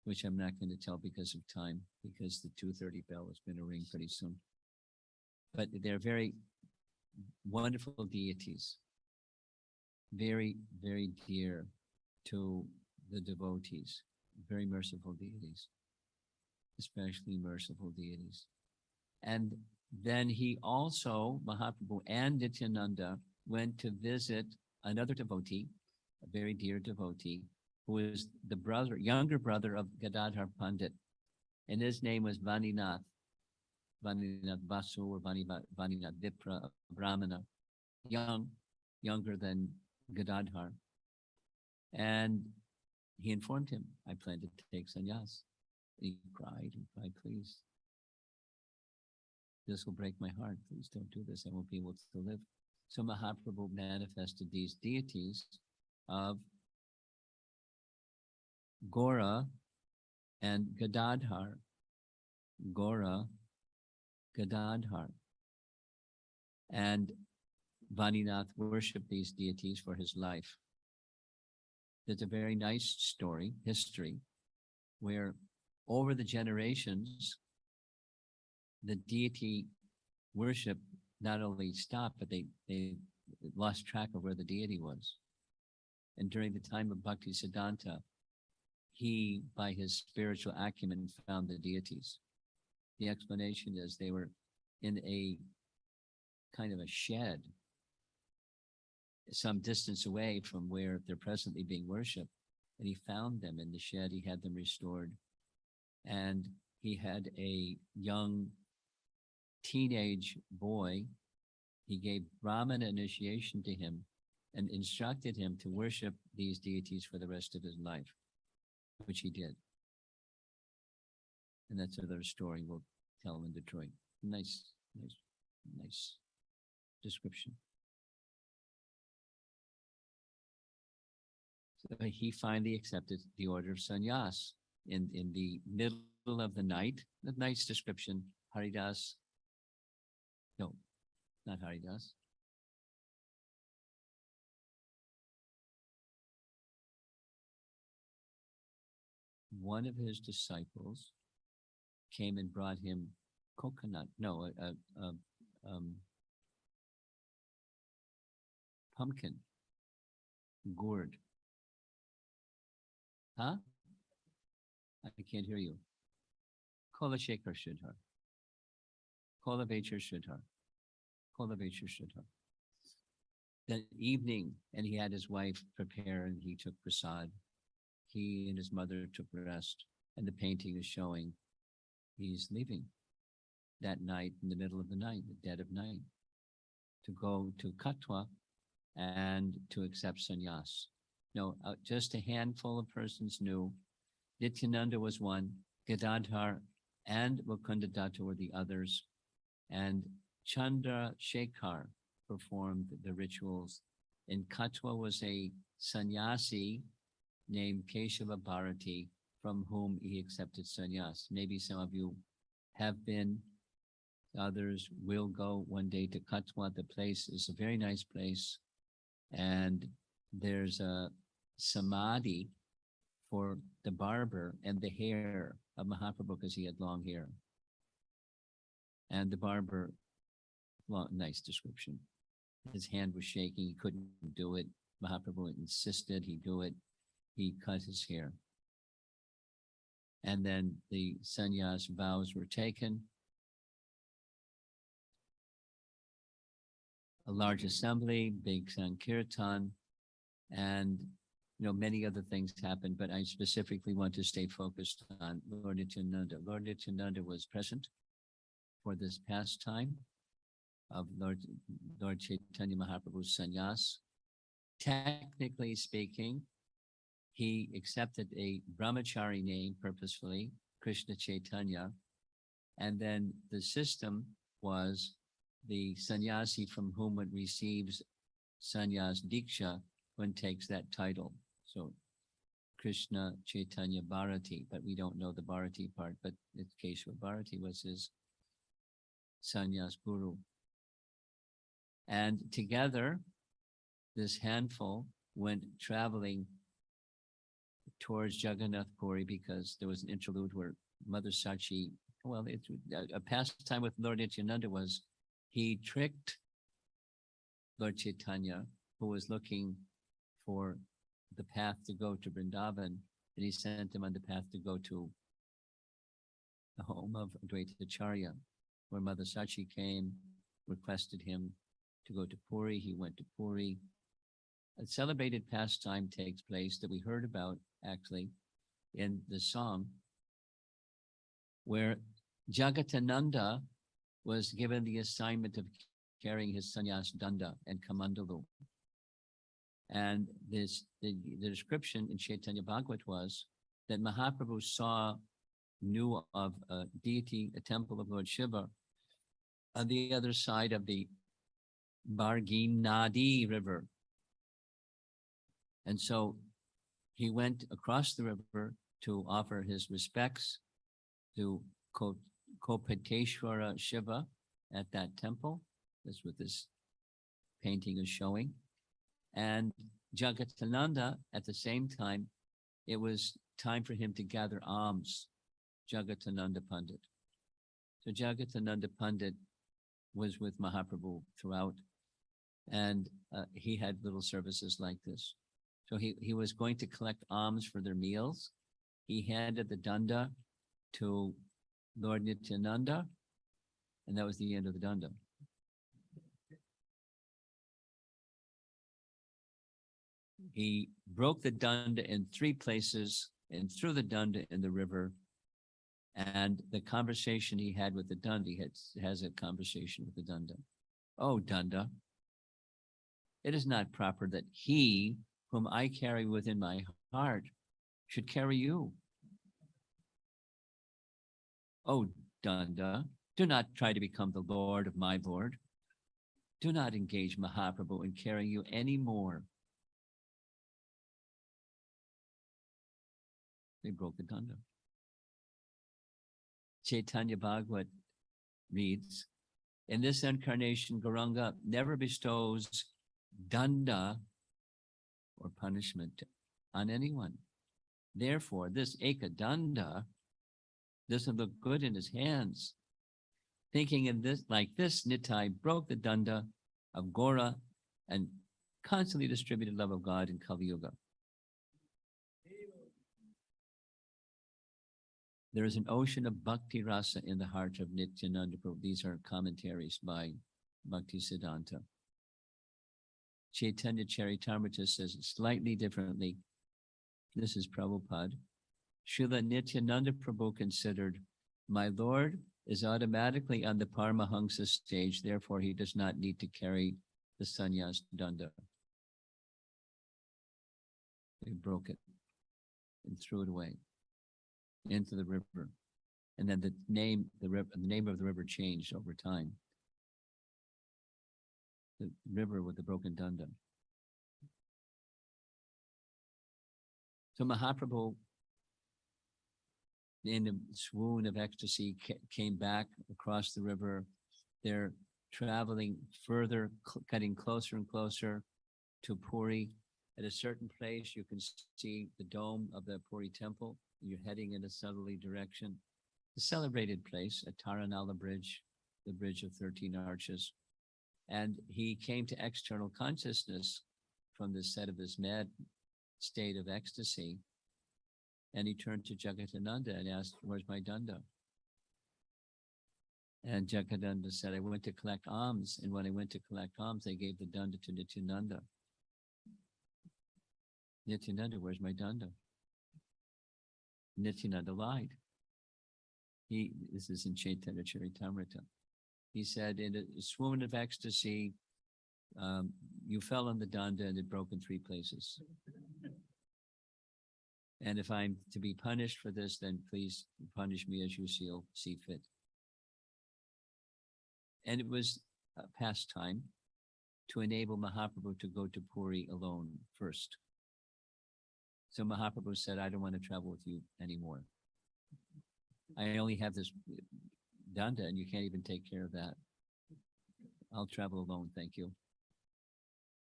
which I'm not going to tell because of time, because the 2:30 bell is going to ring pretty soon. But they're very wonderful deities, very, very dear to the devotees, very merciful deities, especially merciful deities. And then he also, Mahaprabhu and Nityananda, went to visit another devotee, a very dear devotee, who is the brother, younger brother of Gadadhar Pandit. And his name was Vaninath Vasu or Vaninath Vipra, a Brahmana, younger than Gadadhar. And he informed him, I plan to take sannyas. He cried, please. This will break my heart. Please don't do this. I won't be able to live. So Mahaprabhu manifested these deities of Gora and Gadadhar. Gora, Gadadhar. And Vaninath worshipped these deities for his life. There's a very nice story, history, where over the generations, the deity worship not only stopped, but they lost track of where the deity was. And during the time of Bhakti Siddhanta, he, by his spiritual acumen, found the deities. The explanation is they were in a kind of a shed some distance away from where they're presently being worshipped. And he found them in the shed. He had them restored. And he had a young teenage boy. He gave Brahman initiation to him and instructed him to worship these deities for the rest of his life, which he did. And that's another story we'll tell in Detroit. Nice description. So he finally accepted the order of sannyas in the middle of the night. A nice description. Haridas. No, not Haridas. One of his disciples came and brought him coconut, no, pumpkin, gourd. Huh? I can't hear you. Kola Shekhar Shudhar. Kola Vechar Shudhar. Kola Vechar Shudhar. That evening, and he had his wife prepare, and he took prasad. He and his mother took rest, and the painting is showing he's leaving that night, in the middle of the night, the dead of night, to go to Katwa and to accept sannyas. No, just a handful of persons knew. Nityananda was one, Gadadhar and Mukundadatta were the others, and Chandra Shekhar performed the rituals. In Katwa was a sannyasi named Keshava Bharati, from whom he accepted sannyas. Maybe some of you have been, others will go one day to Katwa. The place is a very nice place, and there's a samadhi for the barber and the hair of Mahaprabhu, because he had long hair. And the barber, well, nice description. His hand was shaking, he couldn't do it. Mahaprabhu insisted he do it. He cut his hair. And then the sannyas vows were taken. A large assembly, big sankirtan, and many other things happened, but I specifically want to stay focused on Lord Nityananda. Lord Nityananda was present for this pastime of Lord Chaitanya Mahaprabhu's sannyas. Technically speaking, he accepted a brahmachari name purposefully, Krishna Chaitanya, and then the system was the sannyasi from whom it receives sannyas diksha one takes that title. So Krishna Chaitanya Bharati, but we don't know the Bharati part, but in Keshava Bharati was his sannyas guru. And together, this handful went traveling towards Jagannath Puri because there was an interlude where Mother Sachi, well, a pastime with Lord Nityananda was he tricked Lord Chaitanya, who was looking for the path to go to Vrindavan, and he sent him on the path to go to the home of Advaita Acharya, where Mother Sachi came, requested him to go to Puri. He went to Puri. A celebrated pastime takes place that we heard about actually in the song, where Jagatananda was given the assignment of carrying his sannyas danda and kamandalu. And the description in Chaitanya Bhagavat was that Mahaprabhu knew of a deity, a temple of Lord Shiva, on the other side of the Bargi Nadi river. And so he went across the river to offer his respects to Kopateshwara Shiva at that temple. That's what this painting is showing. And Jagatananda, at the same time, it was time for him to gather alms, Jagatananda Pandit. So Jagatananda Pandit was with Mahaprabhu throughout, and he had little services like this. So he was going to collect alms for their meals. He handed the danda to Lord Nityananda, and that was the end of the danda. He broke the danda in 3 places and threw the danda in the river. And the conversation he had with the danda, he has a conversation with the danda. Oh, danda, it is not proper that he whom I carry within my heart should carry you. Oh, danda, do not try to become the Lord of my Lord. Do not engage Mahaprabhu in carrying you anymore. They broke the danda. Chaitanya Bhagavat reads, in this incarnation, Gauranga never bestows danda or punishment on anyone. Therefore, this Eka Danda doesn't look good in his hands. Thinking in this, like this, Nitai broke the danda of Gora and constantly distributed love of God in Kali Yuga. There is an ocean of bhakti rasa in the heart of Nityananda Prabhu. These are commentaries by Bhakti Siddhanta. Chaitanya Charitamrita says it slightly differently. This is Prabhupada. Srila Nityananda Prabhu considered, my Lord is automatically on the Paramahansa stage, therefore he does not need to carry the sannyas danda. They broke it and threw it away into the river. And then the name of the river changed over time. The river with the broken danda. So Mahaprabhu, in a swoon of ecstasy, came back across the river. They're traveling further, getting closer and closer to Puri. At a certain place, you can see the dome of the Puri temple. You're heading in a southerly direction. The celebrated place, a Taranala bridge, the bridge of 13 arches. And he came to external consciousness from the set of this mad state of ecstasy. And he turned to Jagatananda and asked, where's my danda? And Jagatananda said, I went to collect alms. And when I went to collect alms, they gave the danda to Nityananda. Nityananda, where's my danda? Nityananda lied. This is in Chaitanya Charitamrita. He said, in a swoon of ecstasy, you fell on the danda and it broke in 3 places. And if I'm to be punished for this, then please punish me as you see fit. And it was a pastime to enable Mahaprabhu to go to Puri alone first. So Mahaprabhu said, I don't want to travel with you anymore. I only have this danda and you can't even take care of that. I'll travel alone, thank you.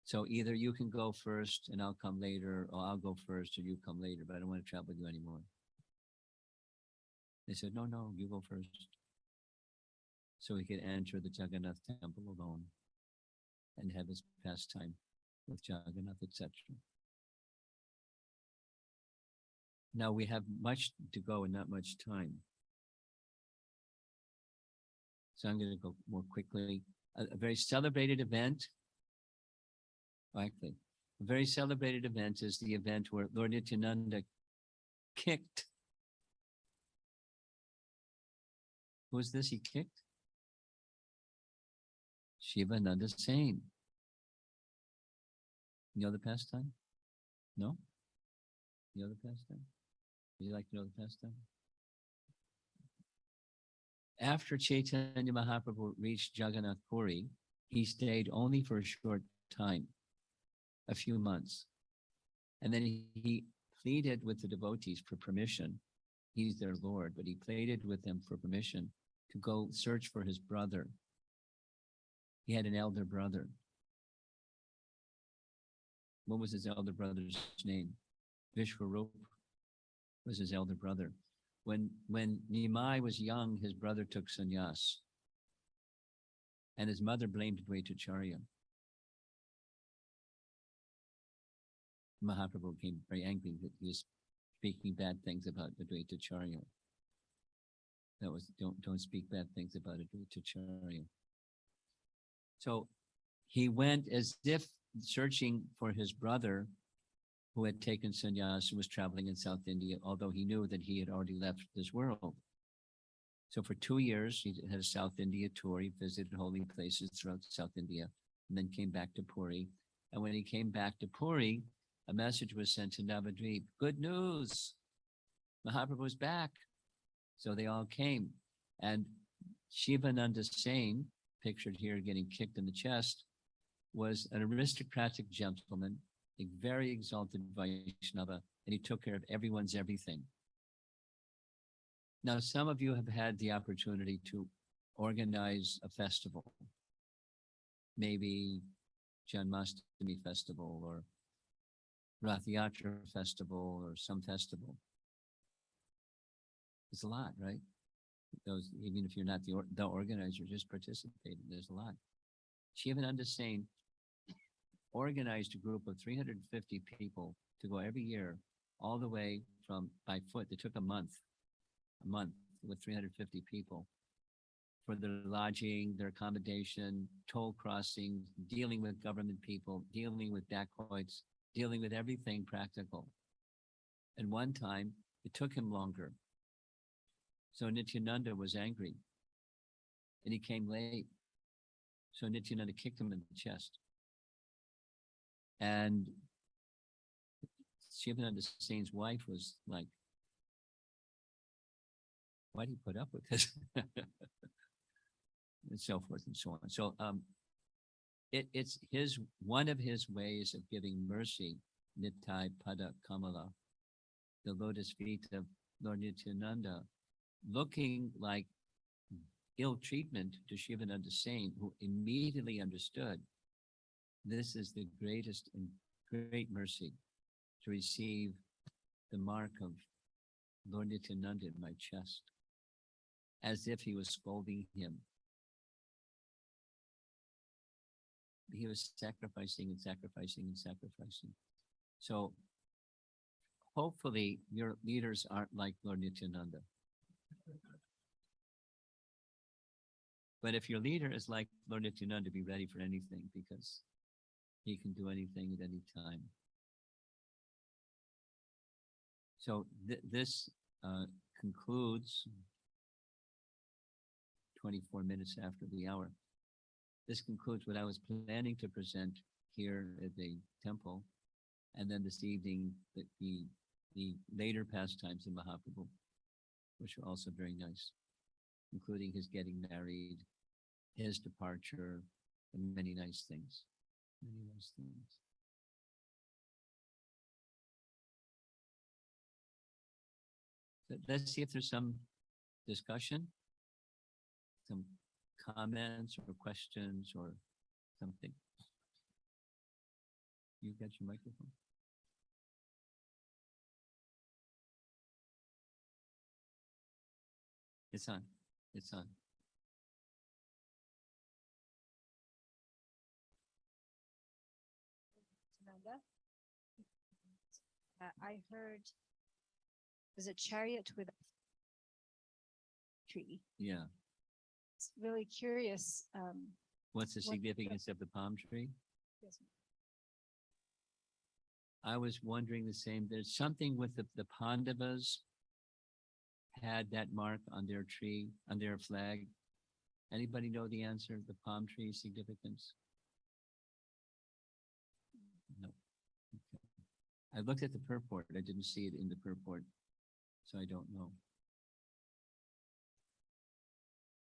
So either you can go first and I'll come later, or I'll go first or you come later, but I don't want to travel with you anymore. They said, no, you go first. So he could enter the Jagannath temple alone and have his pastime with Jagannath, etc. Now we have much to go and not much time. So I'm going to go more quickly. A very celebrated event. Actually, a very celebrated event is the event where Lord Nityananda kicked. Who was this he kicked? Shivananda Sain. You know the pastime? No? You know the pastime? Would you like to know the pastime? After Chaitanya Mahaprabhu reached Jagannath Puri, he stayed only for a short time, a few months. And then he pleaded with the devotees for permission. He's their Lord, but he pleaded with them for permission to go search for his brother. He had an elder brother. What was his elder brother's name? Vishwarup was his elder brother. When Nimai was young, his brother took sannyas. And his mother blamed Dvaitacharya. Mahaprabhu became very angry that he was speaking bad things about Advaitacharya. That was, don't speak bad things about Advaitacharya. So he went as if searching for his brother who had taken sannyas and was traveling in South India, although he knew that he had already left this world. So for 2 years, he had a South India tour. He visited holy places throughout South India and then came back to Puri. And when he came back to Puri, a message was sent to Navadvip. Good news! Mahaprabhu's back. So they all came. And Shivananda Sain, pictured here getting kicked in the chest, was an aristocratic gentleman, a very exalted Vaishnava, and he took care of everyone's everything. Now, some of you have had the opportunity to organize a festival, maybe Janmashtami festival or Rath Yatra festival or some festival. It's a lot, right? Those, even if you're not the organizer, just participating, there's a lot. Shivananda Sain organized a group of 350 people to go every year all the way from by foot. It took a month with 350 people for their lodging, their accommodation, toll crossing, dealing with government people, dealing with dacoits, dealing with everything practical. And one time, it took him longer. So Nityananda was angry and he came late. So Nityananda kicked him in the chest. And Shivananda Sain's wife was like, why do you put up with this? And so forth and so on. So it's one of his ways of giving mercy, Nitai Pada Kamala, the lotus feet of Lord Nityananda, looking like ill treatment to Shivananda Sain, who immediately understood this is the greatest and great mercy to receive the mark of Lord Nityananda in my chest, as if he was scolding him. He was sacrificing and sacrificing and sacrificing. So hopefully your leaders aren't like Lord Nityananda. But if your leader is like Lord Nityananda, be ready for anything, because he can do anything at any time. So this concludes 24 minutes after the hour. This concludes what I was planning to present here at the temple. And then this evening, the later pastimes in Mahaprabhu, which are also very nice, including his getting married, his departure, and many nice things. Many nice things. Let's see if there's some discussion, some comments or questions or something. You got your microphone? It's on. It's on. Nanda, I heard there's a chariot with a tree. Yeah. It's really curious. What's the What- significance of the palm tree? Yes. I was wondering the same. There's something with the Pandavas had that mark on their tree, on their flag. Anybody know the answer? The palm tree significance? No. Okay. I looked at the purport. I didn't see it in the purport, so I don't know.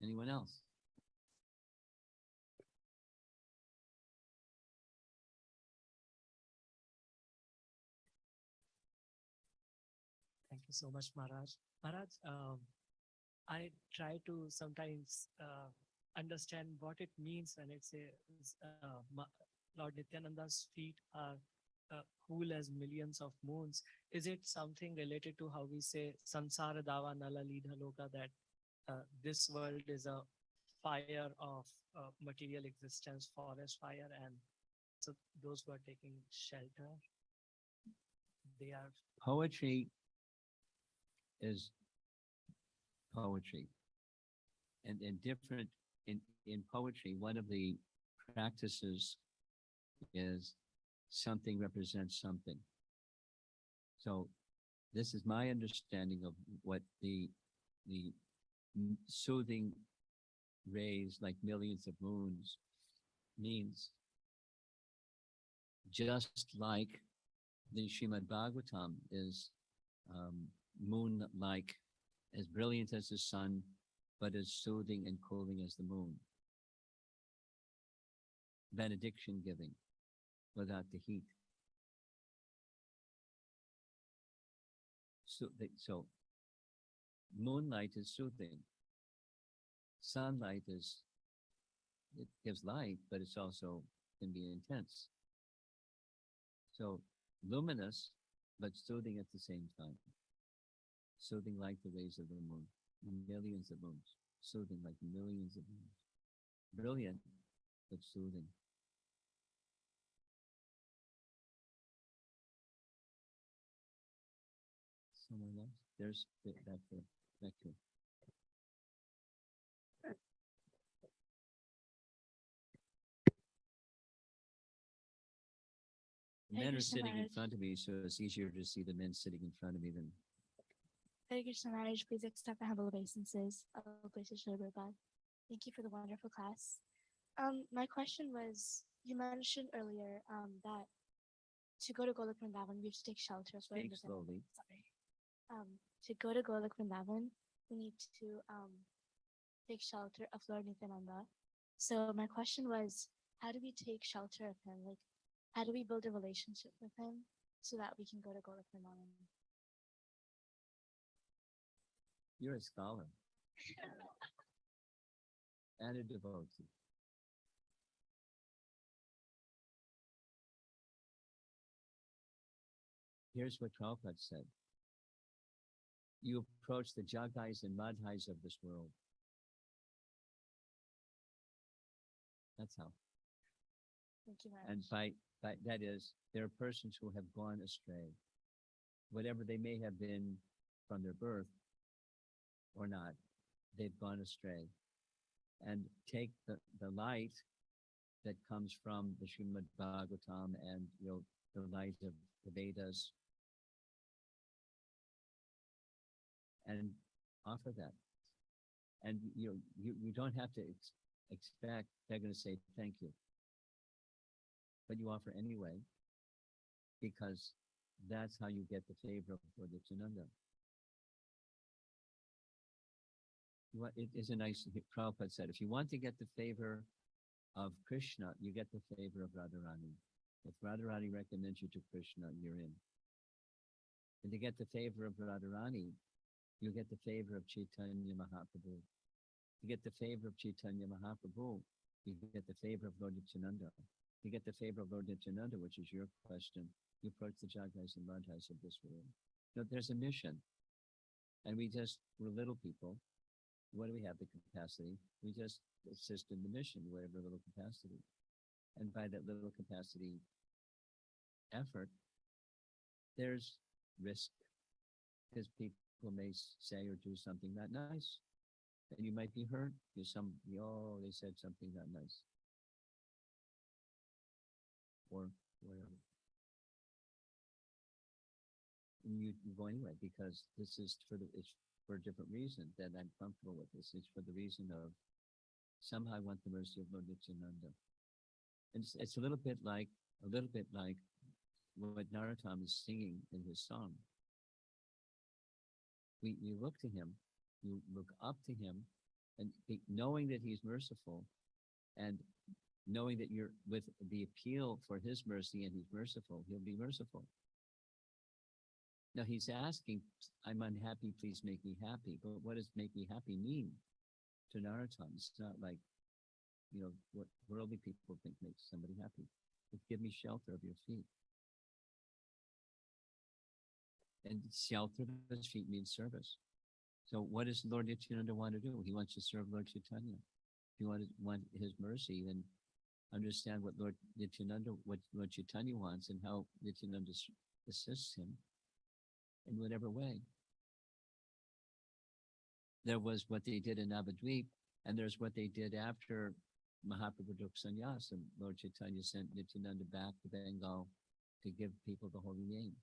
Anyone else? Thank you so much, Maharaj. Maharaj, I try to sometimes understand what it means when it says Lord Nityananda's feet are cool as millions of moons. Is it something related to how we say Sansara Dava Nala Lidha Loka, that this world is a fire of material existence, forest fire, and so those who are taking shelter, they are Poetry is poetry. And different in poetry, one of the practices is something represents something. So this is my understanding of what the soothing rays like millions of moons means. Just like the Srimad Bhagavatam is moon-like, as brilliant as the sun, but as soothing and cooling as the moon. Benediction giving without the heat. So moonlight is soothing. Sunlight it gives light, but it's also can be intense. So luminous, but soothing at the same time. Soothing like the rays of the moon. Millions of moons. Soothing like millions of moons. Brilliant, but soothing. Someone else? There's that there. Back here. Men are sitting in front of me, so it's easier to see the men sitting in front of me than. Hare Krishna Maharaj, please accept my humble obeisances. Thank you for the wonderful class. My question was, you mentioned earlier that to go to Golok Vrindavan, we have to take shelter of Lord Speak Nityananda. slowly. Sorry. To go to Golok Vrindavan, we need to take shelter of Lord Nityananda. So my question was, how do we take shelter of him? Like, how do we build a relationship with him so that we can go to Golok Vrindavan? You're a scholar. And a devotee. Here's what Prabhupada said. You approach the jagais and madhais of this world. That's how. Thank you, Maharaj. And by that is, there are persons who have gone astray. Whatever they may have been from their birth or not, they've gone astray. And take the light that comes from the Srimad Bhagavatam and the light of the Vedas and offer that. And you don't have to expect they're going to say thank you. But you offer anyway, because that's how you get the favor of Lord Nityananda. It is a nice, Prabhupada said, if you want to get the favor of Krishna, you get the favor of Radharani. If Radharani recommends you to Krishna, you're in. And to get the favor of Radharani, you get the favor of Chaitanya Mahaprabhu. To get the favor of Chaitanya Mahaprabhu, you get the favor of Lord Nityananda. To get the favor of Lord Nityananda, which is your question, you approach the Jagais and Radhais of this world. No, there's a mission. And we're little people. What do we have? The capacity. We just assist in the mission, whatever little capacity. And by that little capacity effort, there's risk, because people may say or do something not nice, and you might be hurt. They said something not nice, or whatever. And you go anyway, because this is it's for a different reason, that I'm comfortable with this. It's for the reason of somehow I want the mercy of Lord Nityananda. And it's a little bit like what Narottam is singing in his song. You look to him, you look up to him, and knowing that he's merciful, and knowing that you're with the appeal for his mercy and he's merciful, he'll be merciful. Now he's asking, I'm unhappy, please make me happy. But what does make me happy mean to Narottam? It's not like, what worldly people think makes somebody happy. It's give me shelter of your feet. And shelter of his feet means service. So what does Lord Nityananda want to do? He wants to serve Lord Chaitanya. If you want his mercy, then understand what Lord Chaitanya wants, and how Nityananda assists him in whatever way. There was what they did in Navadvip, and there's what they did after Mahaprabhu took sannyas, and Lord Chaitanya sent Nityananda back to Bengal to give people the holy name.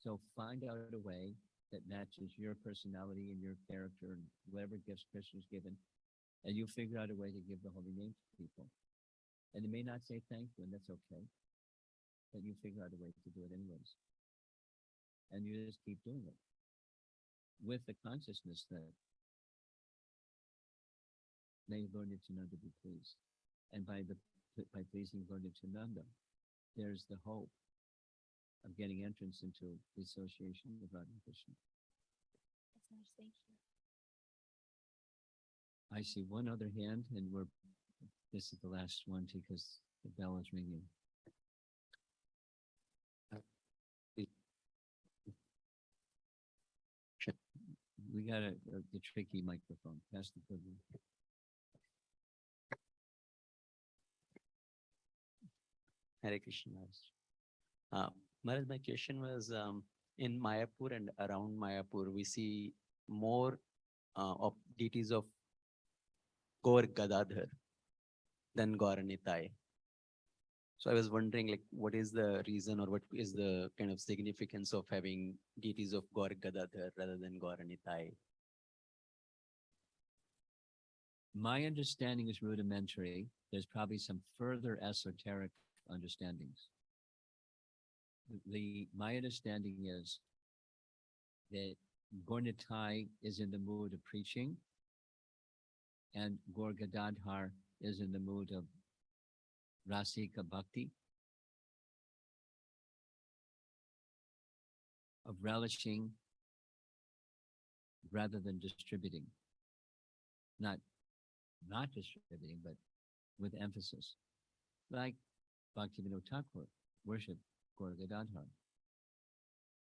So find out a way that matches your personality and your character and whatever gifts Krishna's given, and you figure out a way to give the holy name to people. And they may not say thank you, and that's okay, but you figure out a way to do it anyways. And you just keep doing it with the consciousness that may Lord Nityananda be pleased. And by pleasing Lord Nityananda, there's the hope of getting entrance into the association with Radha and Krishna. That's nice, thank you. I see one other hand, and this is the last one because the bell is ringing. We got the tricky microphone. Pass the Prabhu. Hare Krishna Maharaj. Maharaj, my question was, in Mayapur and around Mayapur, we see more of deities of Gaur Gadadhar than Gauranitai. So I was wondering, what is the reason, or what is the kind of significance of having deities of Gaur Gadadhar rather than Gauranitai? My understanding is rudimentary. There's probably some further esoteric understandings. My understanding is that Gaur Nitai is in the mood of preaching, and Gaur Gadadhar is in the mood of Rasika Bhakti, of relishing rather than distributing. Not distributing, but with emphasis. Like Bhaktivinoda Thakur worshiped Gaur Gadadhar.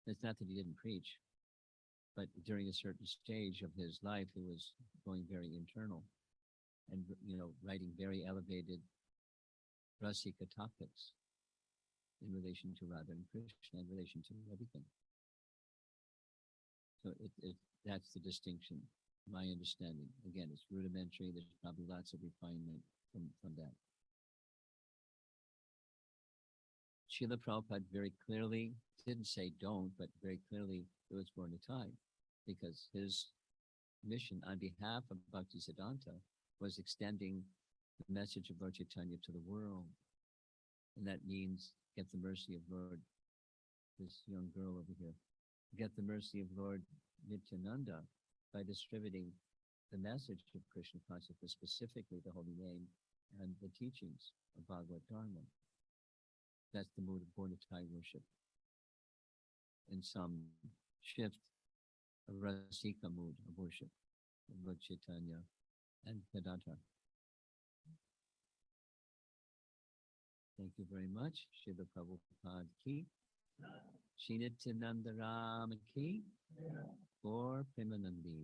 It's not that he didn't preach, but during a certain stage of his life, he was going very internal and, writing very elevated Rasika topics in relation to Radha and Krishna, in relation to everything. So that's the distinction, my understanding. Again, it's rudimentary. There's probably lots of refinement from that. Srila Prabhupada very clearly didn't say don't, but very clearly it was Gaur Nitai, because his mission on behalf of Bhaktisiddhanta was extending the message of Lord Chaitanya to the world. And that means get the mercy of Lord, this young girl over here, get the mercy of Lord Nityananda by distributing the message of Krishna consciousness, specifically the holy name and the teachings of Bhagavad Dharma. That's the mode of Bornatai worship. In some shift, a Rasika mood of worship of Lord Chaitanya and Vedanta. Thank you very much. Srila Prabhupada ki. Shri Nityananda Rama ki. Or Premanandi.